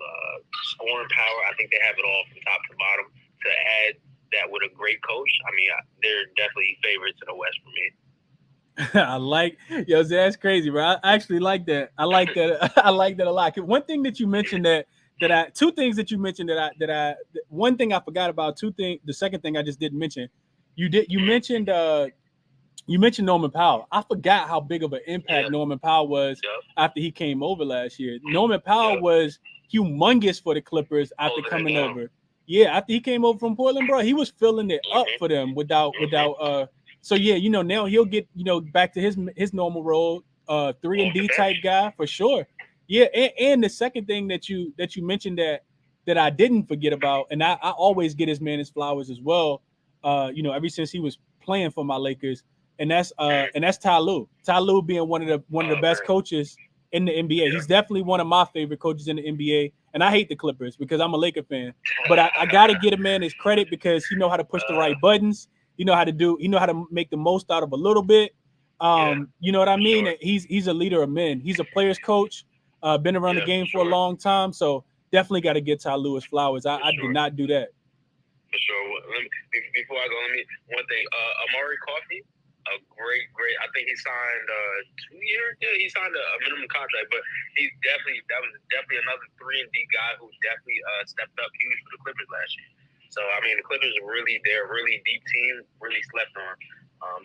B: scoring power. I think they have it all from top to bottom. To add that with a great coach, I mean, they're definitely favorites in the West for me.
A: That's crazy, bro. I actually like that. I like that. I like that a lot. One thing that you mentioned two things that you mentioned one thing I forgot about, the second thing I just didn't mention. You mentioned you mentioned Norman Powell. I forgot how big of an
B: Yeah.
A: impact Norman Powell was
B: Yep.
A: after he came over last year. Norman Powell
B: Yep.
A: was humongous for the Clippers after
B: Holding it
A: coming
B: down.
A: over. Yeah, after he came over from Portland, bro, he was filling it up
B: Mhm.
A: for them without
B: Mhm.
A: so yeah, now he'll get, back to his normal role, 3 and
B: Off the
A: D
B: bench.
A: type guy for sure. Yeah, and the second thing that you mentioned that I didn't forget about, and I always get his man his flowers as well. Ever since he was playing for my Lakers, and that's Ty Lue. Ty Lue being one of the
B: Oh
A: best
B: man.
A: coaches in the NBA.
B: Yeah.
A: He's definitely one of my favorite coaches in the NBA. And I hate the Clippers because I'm a Laker fan. But I gotta get a man his credit because he know how to push the right buttons. He know how to make the most out of a little bit.
B: Yeah.
A: You know what I
B: For
A: mean?
B: sure.
A: He's a leader of men. He's a player's coach. Been around the
B: Yeah.
A: game
B: For
A: for a
B: sure.
A: long time. So definitely got to get Ty Lewis flowers. I,
B: For
A: I did
B: sure.
A: not do that.
B: For sure. Before I go, one thing. Amari Coffey, a great. I think he signed 2 years. Yeah, he signed a minimum contract, but that was definitely another 3 and D guy who definitely stepped up huge for the Clippers last year. So I mean, the Clippers they're a really deep team, really slept on.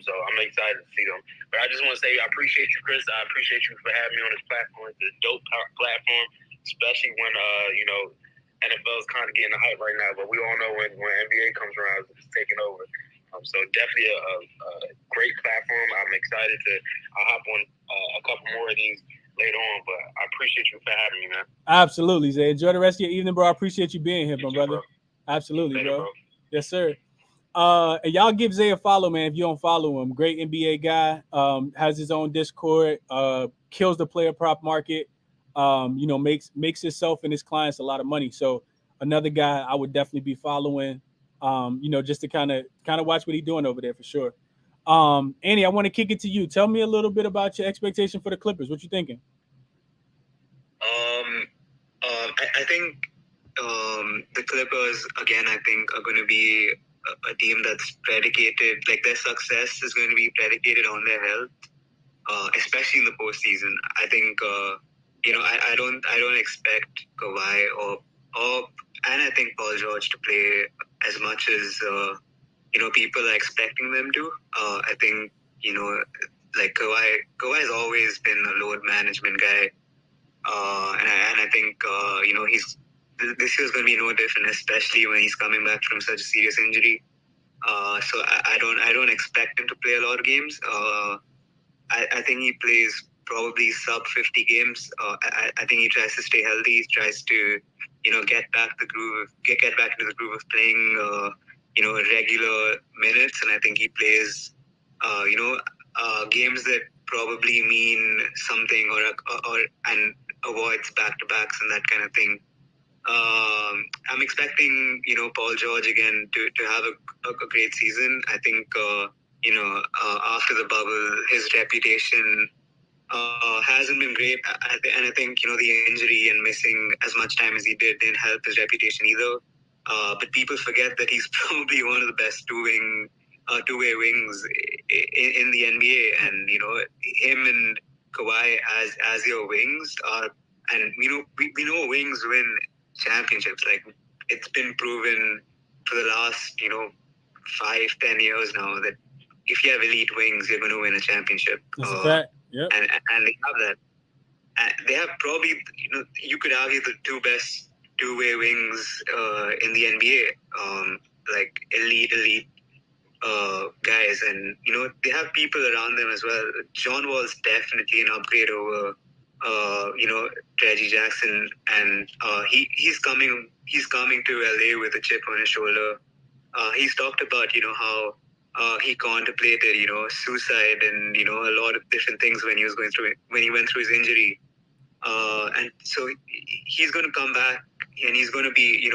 B: So I'm excited to see them. But I just want to say I appreciate you, Chris. I appreciate you for having me on this platform. It's a dope platform, especially when NFL is kind of getting the hype right now, but we all know when NBA comes around, it's taking over. So definitely a great platform. I'm excited to hop on a couple more of these later on, but I appreciate you for having me, man.
A: Absolutely, Zay. Enjoy the rest of your evening, bro. I appreciate you being here,
B: You
A: my
B: too,
A: brother.
B: bro.
A: Absolutely,
B: Later,
A: bro.
B: bro.
A: Yes, sir. And y'all give Zay a follow, man. If you don't follow him, great NBA guy. Has his own Discord. Kills the player prop market. Makes himself and his clients a lot of money. So another guy I would definitely be following. Just to kind of watch what he's doing over there for sure. Annie, I want to kick it to you. Tell me a little bit about your expectation for the Clippers. What you thinking?
C: I think the Clippers again. I think are going to be a team that's predicated, like their success is going to be predicated on their health, especially in the postseason. I think I don't expect Kawhi or and I think Paul George to play as much as people are expecting them to. I think like Kawhi has always been a load management guy, and I think he's this year's going to be no different, especially when he's coming back from such a serious injury. So I don't expect him to play a lot of games. I think he plays probably sub 50 games. I think he tries to stay healthy. He tries to get back into the groove of playing regular minutes, and I think he plays games that probably mean something or and avoids back to backs and that kind of thing. I'm expecting Paul George again to have a great season. I think after the bubble, his reputation hasn't been great, and I think the injury and missing as much time as he didn't help his reputation either. But people forget that he's probably one of the best two-way wings in the NBA, and him and Kawhi as your wings are, and we know wings win championships. Like it's been proven for the last 5-10 years now that if you have elite wings, you're going to win a championship.
A: That's a fact. Yep.
C: And they have that. They have probably, you could argue the two best two-way wings in the NBA, like elite guys, and they have people around them as well. John Wall's definitely an upgrade over Reggie Jackson, and he's coming to LA with a chip on his shoulder. He's talked about how he contemplated suicide and a lot of different things when he went through his injury, and so he's going to come back, and he's going to be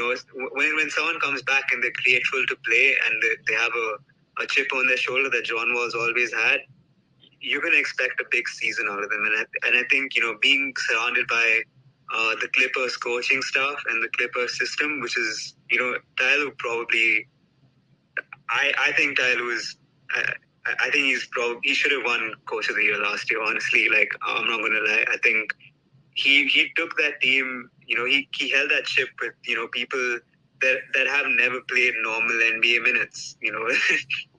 C: when someone comes back and they're grateful to play and they have a chip on their shoulder that John Wall's always had, you're going to expect a big season out of them. And I think being surrounded by the Clippers coaching staff and the Clippers system, which is Tyler probably, I think Tyler is. I think he should have won Coach of the Year last year. Honestly, like I'm not gonna lie, I think he took that team. He held that ship with people that have never played normal NBA minutes.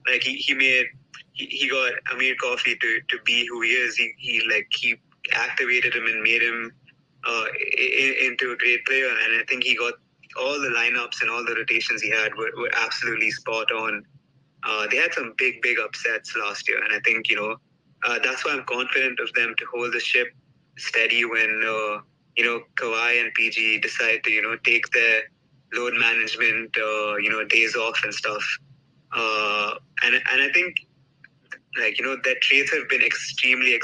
C: Like he made he got Amir Coffey to be who he is. He activated him and made him into a great player. And I think he got all the lineups and all the rotations he had were absolutely spot on. They had some big upsets last year, and I think that's why I'm confident of them to hold the ship steady when Kawhi and PG decide to take their load management days off and stuff. And I think their trades have been extremely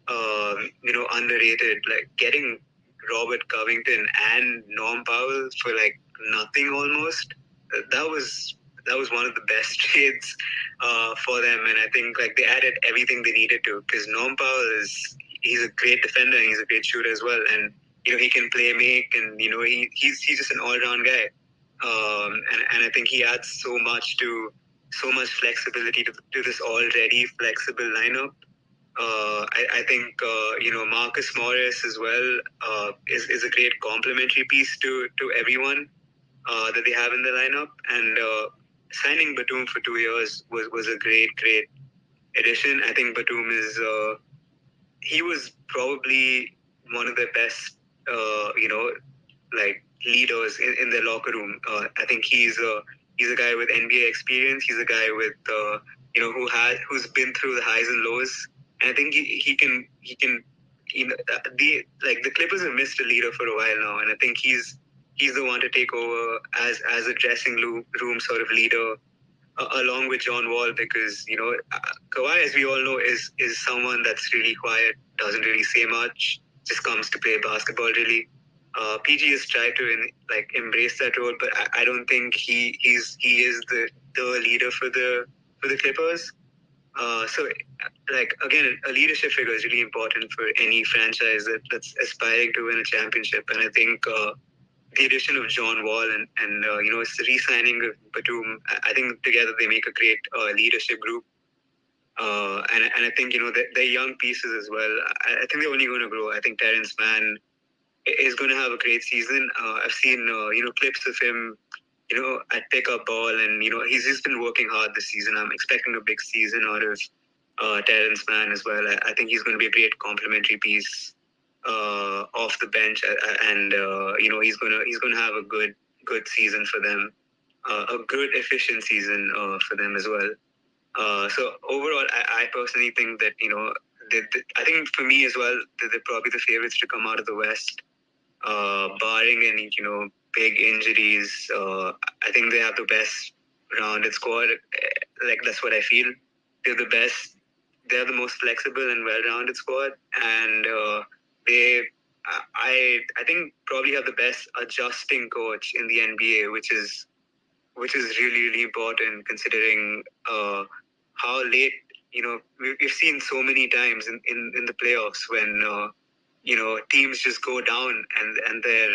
C: underrated. Like getting Robert Covington and Norm Powell for like nothing almost. That was one of the best trades for them, and I think like they added everything they needed to, because Norm Powell he's a great defender and he's a great shooter as well, and he can play make, and he's just an all round guy, and I think he adds so much flexibility to this already flexible lineup. I think Marcus Morris as well is a great complementary piece to everyone that they have in the lineup, and signing Batum for 2 years was a great addition. I think Batum is he was probably one of the best like leaders in their locker room. I think he's a guy with NBA experience. He's a guy with who's been through the highs and lows. And I think he can the Clippers have missed a leader for a while now, and I think he's the one to take over as a dressing room sort of leader, along with John Wall, because Kawhi, as we all know, is someone that's really quiet, doesn't really say much, just comes to play basketball really. PG has tried to embrace that role, but I don't think he is the leader for the Clippers. So again, a leadership figure is really important for any franchise that's aspiring to win a championship, and I think the addition of John Wall and re-signing of Batum, I think together they make a great leadership group. And I think they're young pieces as well. I think they're only going to grow. I think Terrence Mann is going to have a great season. I've seen clips of him at pickup ball, and he's just been working hard this season. I'm expecting a big season out of Terrence Mann as well. I think he's going to be a great complementary piece off the bench, and he's gonna have a good season for them, a good efficient season for them as well. So overall, I personally think that I think for me as well, they're probably the favorites to come out of the West, barring any big injuries. I think they have the best rounded squad. That's what I feel. They're the best. They're the most flexible and well-rounded squad, and I think probably have the best adjusting coach in the NBA, which is really important, considering how late we've seen so many times in the playoffs when teams just go down and their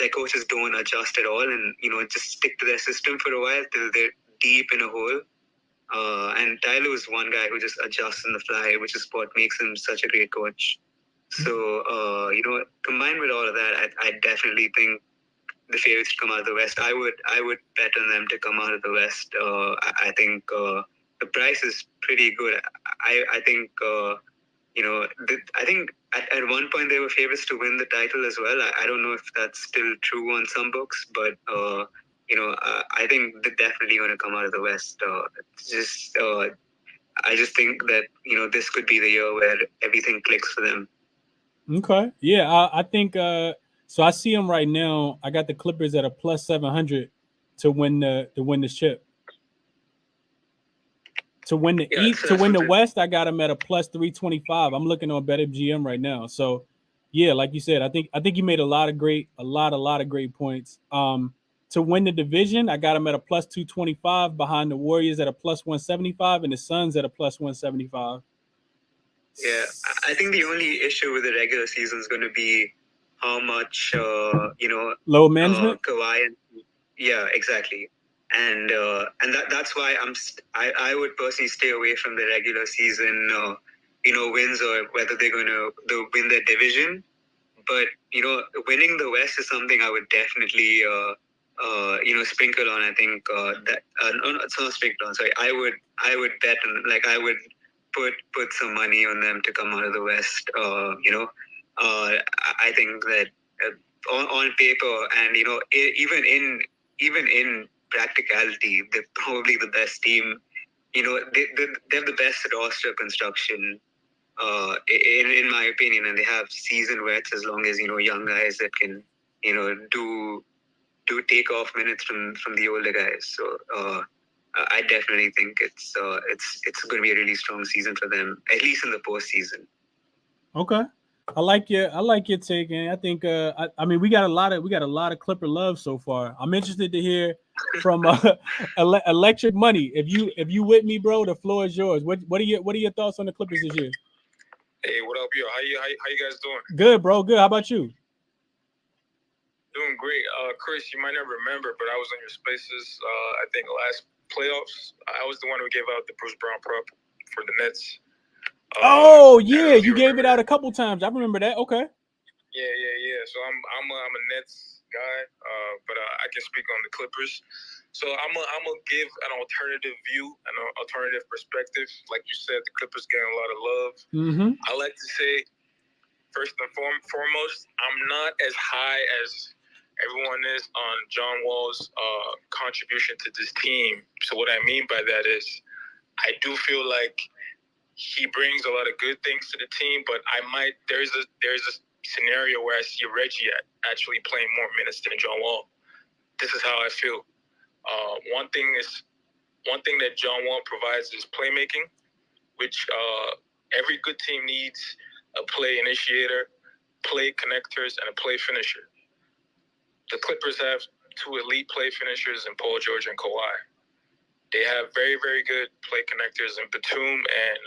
C: coaches don't adjust at all, and just stick to their system for a while till they're deep in a hole. And Tyler was one guy who just adjusts on the fly, which is what makes him such a great coach. So combined with all of that, I definitely think the favorites to come out of the West. I would bet on them to come out of the West. I think the price is pretty good. I think I think at one point they were favorites to win the title as well. I don't know if that's still true on some books, but I think they're definitely going to come out of the West. It's just I just think that this could be the year where everything clicks for them.
A: Okay, yeah, I think so. I see them right now. I got the Clippers at a plus 700 to win the ship. To win the East, to win the West, I got them at a plus 325. I'm looking on BetMGM right now. So, yeah, like you said, I think you made a lot of great points. To win the division, I got them at a plus 225, behind the Warriors at a plus 175, and the Suns at a plus 175.
C: Yeah, I think the only issue with the regular season is going to be how much
A: load management.
C: Kawhi and yeah, exactly. And that's why I would personally stay away from the regular season wins, or whether they're going to win their division. But winning the West is something I would definitely sprinkle on. I think that no, it's not sprinkle on. Sorry, I would bet on, like, I would put some money on them to come out of the West. I think that on paper, and even in practicality, they're probably the best team. They have the best roster construction, in my opinion, and they have seasoned vets, as long as young guys that can do take off minutes from the older guys. So I definitely think it's going to be a really strong season for them, at least in the postseason.
A: Okay. I like your take, and I think I mean we got a lot of Clipper love so far. I'm interested to hear from Electric Money. If you with me, bro, the floor is yours. What are your thoughts on the Clippers this year?
E: Hey, what up, yo? How you guys doing?
A: Good, bro. Good. How about you?
E: Doing great. Chris, you might not remember, but I was on your spaces. I think last playoffs, I was the one who gave out the Bruce Brown prop for the Nets.
A: Oh yeah, you gave it out a couple times. I remember that. Okay.
E: Yeah. So I'm a Nets guy, but I can speak on the Clippers. So I'm gonna give an alternative view, an alternative perspective. Like you said, the Clippers getting a lot of love.
A: Mm-hmm.
E: I like to say, first and foremost, I'm not as high as everyone is on John Wall's contribution to this team. So what I mean by that is, I do feel like he brings a lot of good things to the team, but there's a scenario where I see Reggie actually playing more minutes than John Wall. This is how I feel. One thing that John Wall provides is playmaking, which every good team needs: a play initiator, play connectors, and a play finisher. The Clippers have two elite play finishers in Paul George and Kawhi. They have very, very good play connectors in Batum and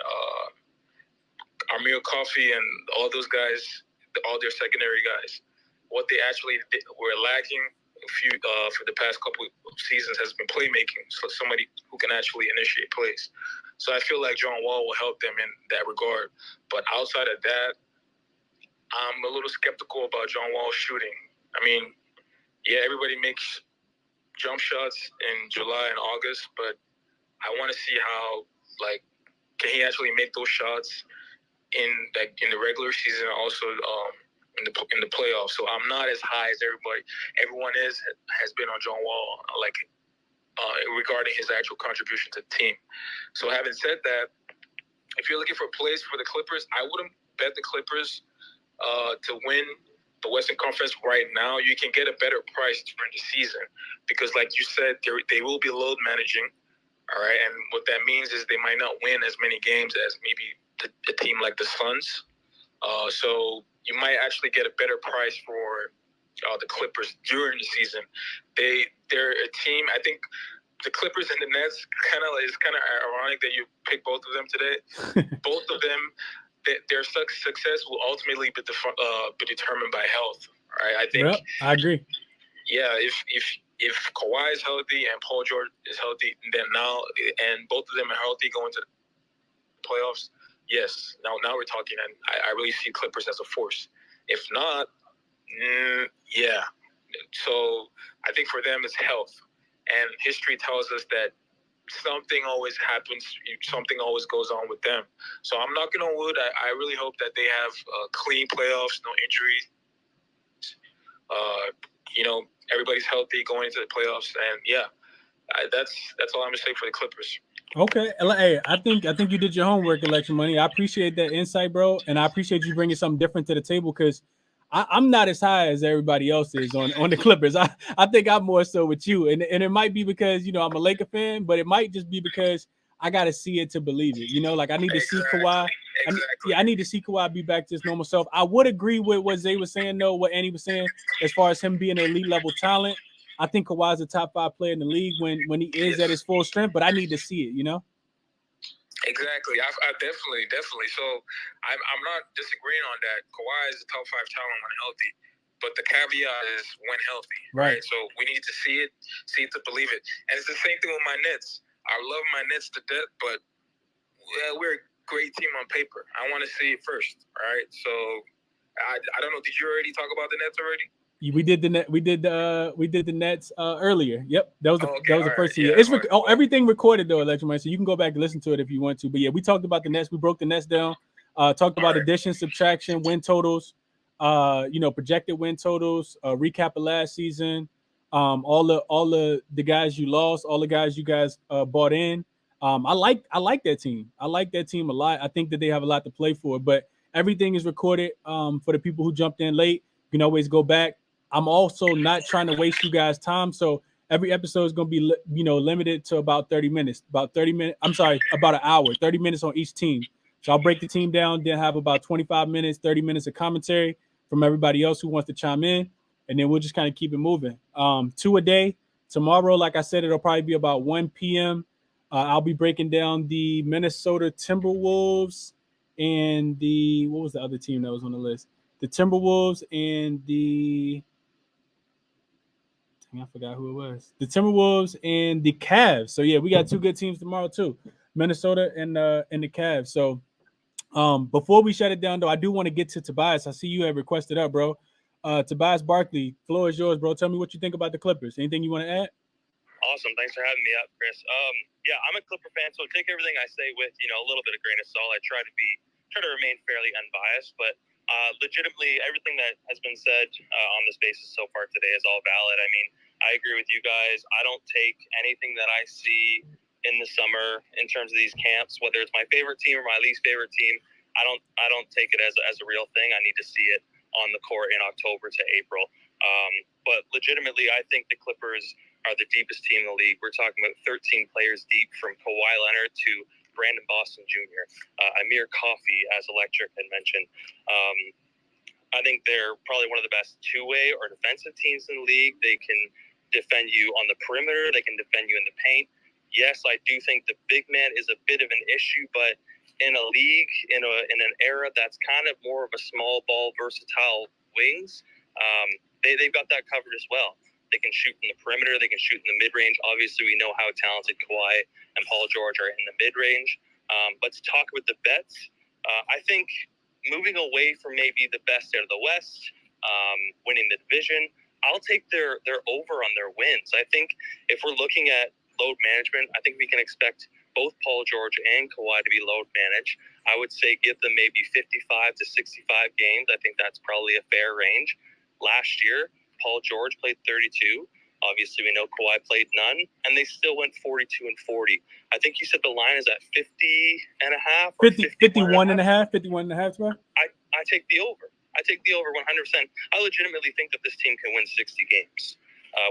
E: Amir Coffey and all those guys, all their secondary guys. What they actually were lacking for the past couple of seasons has been playmaking. So somebody who can actually initiate plays. So I feel like John Wall will help them in that regard. But outside of that, I'm a little skeptical about John Wall shooting. I mean, yeah, everybody makes jump shots in July and August, but I want to see how, like, can he actually make those shots in the regular season and also in the playoffs. So I'm not as high as everyone has been on John Wall, like regarding his actual contribution to the team. So having said that, if you're looking for plays for the Clippers, I wouldn't bet the Clippers to win the Western Conference right now. You can get a better price during the season because, like you said, they will be load managing. All right, and what that means is they might not win as many games as maybe a team like the Suns. So you might actually get a better price for the Clippers during the season. They're a team. I think the Clippers and the Nets is kind of ironic that you pick both of them today. Both of them, their success will ultimately be determined by health. Right? I think.
A: Yep, I agree.
E: Yeah, if Kawhi is healthy and Paul George is healthy, then now and both of them are healthy going to the playoffs. Yes, now we're talking, and I really see Clippers as a force. If not, yeah. So I think for them it's health, and history tells us that something always happens, something always goes on with them. So I'm knocking on wood. I really hope that they have clean playoffs, no injuries. Everybody's healthy going into the playoffs, and yeah, that's all I'm gonna say for the Clippers.
A: Okay, hey, I think you did your homework, Election Money. I appreciate that insight, bro, and I appreciate you bringing something different to the table because I'm not as high as everybody else is on the Clippers. I think I'm more so with you, and it might be because I'm a Laker fan, but it might just be because I got to see it to believe it. Like I need to see Kawhi. I need to see Kawhi be back to his normal self. I would agree with what Zay was saying, though, what Andy was saying, as far as him being an elite level talent. I think Kawhi is a top 5 player in the league when he is at his full strength, but I need to see it.
E: Exactly. I definitely. So I'm not disagreeing on that. Kawhi is a top 5 talent when healthy, but the caveat is when healthy, right? So we need to see it to believe it. And it's the same thing with my Nets. I love my Nets to death, but we're a great team on paper. I want to see it first, all right? So I don't know. Did you already talk about the Nets already?
A: We did the net. We did the Nets earlier. Yep, that was the
E: Okay, all right,
A: first team.
E: yeah,
A: It's
E: all right, well,
A: everything recorded though, Electroman. So you can go back and listen to it if you want to. But yeah, we talked about the Nets. We broke the Nets down. Talked about
E: right.
A: addition, subtraction, win totals. Projected win totals. Recap of last season. All the guys you lost. All the guys you guys bought in. I like that team. I like that team a lot. I think that they have a lot to play for. But everything is recorded. For the people who jumped in late, you can always go back. I'm also not trying to waste you guys' time, so every episode is going to be limited to about 30 minutes. About 30 minutes. I'm sorry, about an hour. 30 minutes on each team. So I'll break the team down, then have about 25 minutes, 30 minutes of commentary from everybody else who wants to chime in, and then we'll just kind of keep it moving. 2 a day. Tomorrow, like I said, it'll probably be about 1 p.m. I'll be breaking down the Minnesota Timberwolves and what was the other team that was on the list? The Timberwolves and I forgot who it was. The Timberwolves and the Cavs. So yeah, we got 2 good teams tomorrow too, Minnesota and the Cavs. So before we shut it down though, I do want to get to Tobias. I see you have requested up, bro. Tobias Barkley, floor is yours, bro. Tell me what you think about the Clippers. Anything you want to add?
F: Awesome. Thanks for having me up, Chris. Yeah, I'm a Clipper fan, so take everything I say with a little bit of grain of salt. I try to remain fairly unbiased, but legitimately everything that has been said on this basis so far today is all valid. I mean, I agree with you guys. I don't take anything that I see in the summer in terms of these camps, whether it's my favorite team or my least favorite team. I don't take it as a real thing. I need to see it on the court in October to April. But legitimately, I think the Clippers are the deepest team in the league. We're talking about 13 players deep, from Kawhi Leonard to Brandon Boston Jr., Amir Coffey, as Electric had mentioned. I think they're probably one of the best two-way or defensive teams in the league. They can defend you on the perimeter. They can defend you in the paint. Yes, I do think the big man is a bit of an issue, but in a league, in an era that's kind of more of a small ball, versatile wings, they've got that covered as well. They can shoot from the perimeter. They can shoot in the mid-range. Obviously, we know how talented Kawhi and Paul George are in the mid-range. But to talk about the bets, I think moving away from maybe the best out of the West, winning the division, I'll take their over on their wins. I think if we're looking at load management, I think we can expect both Paul George and Kawhi to be load managed. I would say give them maybe 55 to 65 games. I think that's probably a fair range. Last year, Paul George played 32. Obviously, we know Kawhi played none, and they still went 42 and 40. I think you said the line is at 50 and a half or
A: 51 and a half, 51 and a half, bro?
F: I take the over. I take the over 100%. I legitimately think that this team can win 60 games.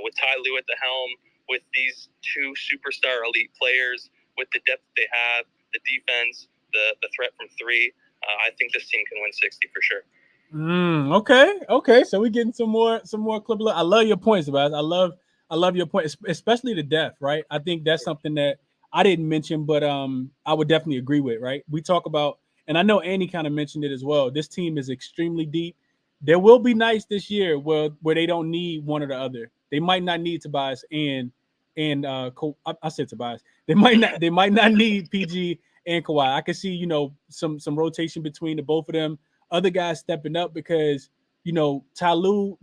F: With Ty Lue at the helm, with these 2 superstar elite players, with the depth they have, the defense, the threat from 3, I think this team can win 60 for sure.
A: Okay. So we getting some more Clipper. I love your points, guys. I love your point, especially the depth, right? I think that's something that I didn't mention, but I would definitely agree with, right? We talk about, and I know Andy kind of mentioned it as well. This team is extremely deep. There will be nights this year where they don't need one or the other. They might not need Tobias and I said Tobias. They might not need PG and Kawhi. I can see some rotation between the both of them. Other guys stepping up because Ty Lue,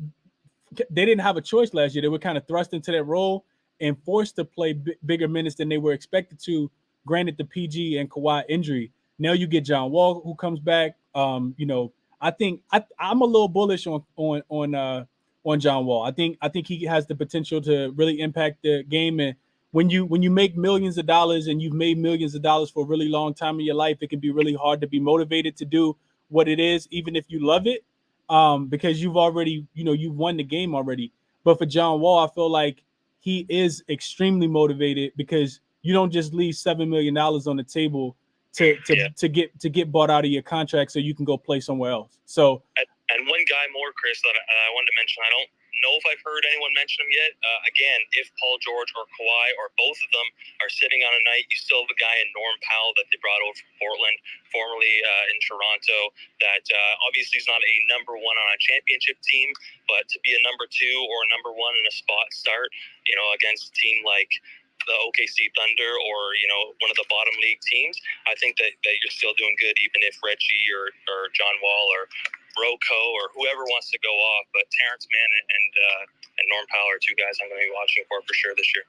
A: they didn't have a choice last year. They were kind of thrust into that role and forced to play bigger minutes than they were expected to. Granted, the PG and Kawhi injury. Now you get John Wall who comes back. I think I'm a little bullish on John Wall. I think he has the potential to really impact the game. And when you make millions of dollars and you've made millions of dollars for a really long time in your life, it can be really hard to be motivated to do what it is, even if you love it, because you've already, you've won the game already. But for John Wall, I feel like he is extremely motivated because you don't just leave $7 million on the table to get bought out of your contract so you can go play somewhere else. So,
F: and one guy more, Chris, that I wanted to mention, I don't know if I've heard anyone mention him yet. Again, if Paul George or Kawhi or both of them are sitting on a night, you still have a guy in Norm Powell that they brought over from Portland, formerly in Toronto, that obviously is not a number 1 on a championship team, but to be a number 2 or a number 1 in a spot start, against a team like the OKC Thunder or one of the bottom league teams, I think that you're still doing good, even if Reggie or John Wall or Rocco or whoever wants to go off. But Terrence Mann and Norm Powell are two guys I'm going to be watching for sure this year.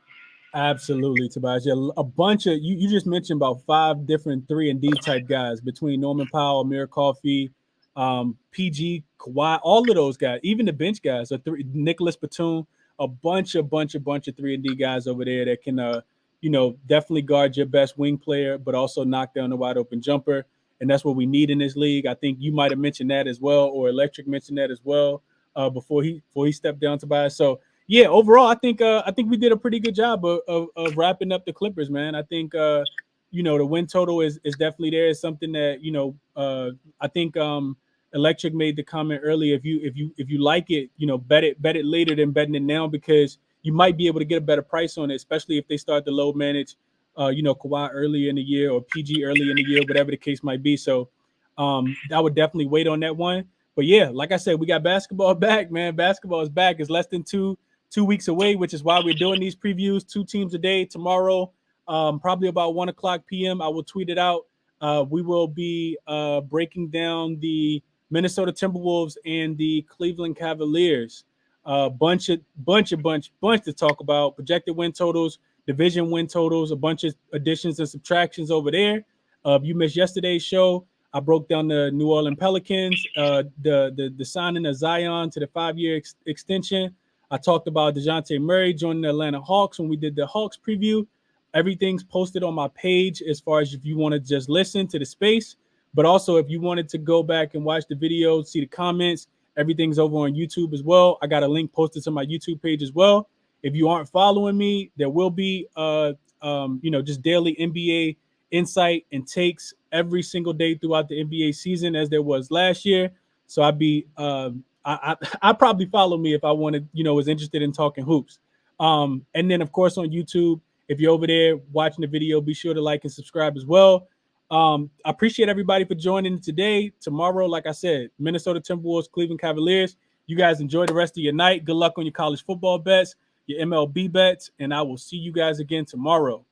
A: Absolutely, Tobias. Yeah, a bunch of you just mentioned about 5 different 3-and-D type guys between Norman Powell, Amir Coffey, PG, Kawhi, all of those guys, even the bench guys, Nicholas Batum, a bunch of 3-and-D guys over there that can definitely guard your best wing player, but also knock down the wide open jumper. And that's what we need in this league. I think you might have mentioned that as well, or Electric mentioned that as well before he stepped down, Tobias. So yeah, overall, I think we did a pretty good job of wrapping up the Clippers, man. I think the win total is definitely there. It's something that I think Electric made the comment earlier. If you like it, bet it later than betting it now, because you might be able to get a better price on it, especially if they start to load manage, Kawhi early in the year or PG early in the year, whatever the case might be. So I would definitely wait on that one. But yeah, like I said, we got basketball back, man. Basketball is back. It's less than two weeks away, which is why we're doing these previews, 2 teams a day. Tomorrow, probably about 1:00 p.m. I will tweet it out. We will be breaking down the Minnesota Timberwolves and the Cleveland Cavaliers. Bunch to talk about. Projected win totals, division win totals, a bunch of additions and subtractions over there. You missed yesterday's show, I broke down the New Orleans Pelicans, the signing of Zion to the 5-year extension. I talked about DeJounte Murray joining the Atlanta Hawks when we did the Hawks preview. Everything's posted on my page as far as if you want to just listen to the space, but also if you wanted to go back and watch the video, see the comments, everything's over on YouTube as well. I got a link posted to my YouTube page as well. If you aren't following me, there will be just daily NBA insight and takes every single day throughout the NBA season as there was last year. So I'd be I probably follow me if I wanted, was interested in talking hoops. And then of course on YouTube, if you're over there watching the video, be sure to like and subscribe as well. I appreciate everybody for joining today. Tomorrow, like I said, Minnesota Timberwolves, Cleveland Cavaliers. You guys enjoy the rest of your night. Good luck on your college football bets, your MLB bets, and I will see you guys again tomorrow.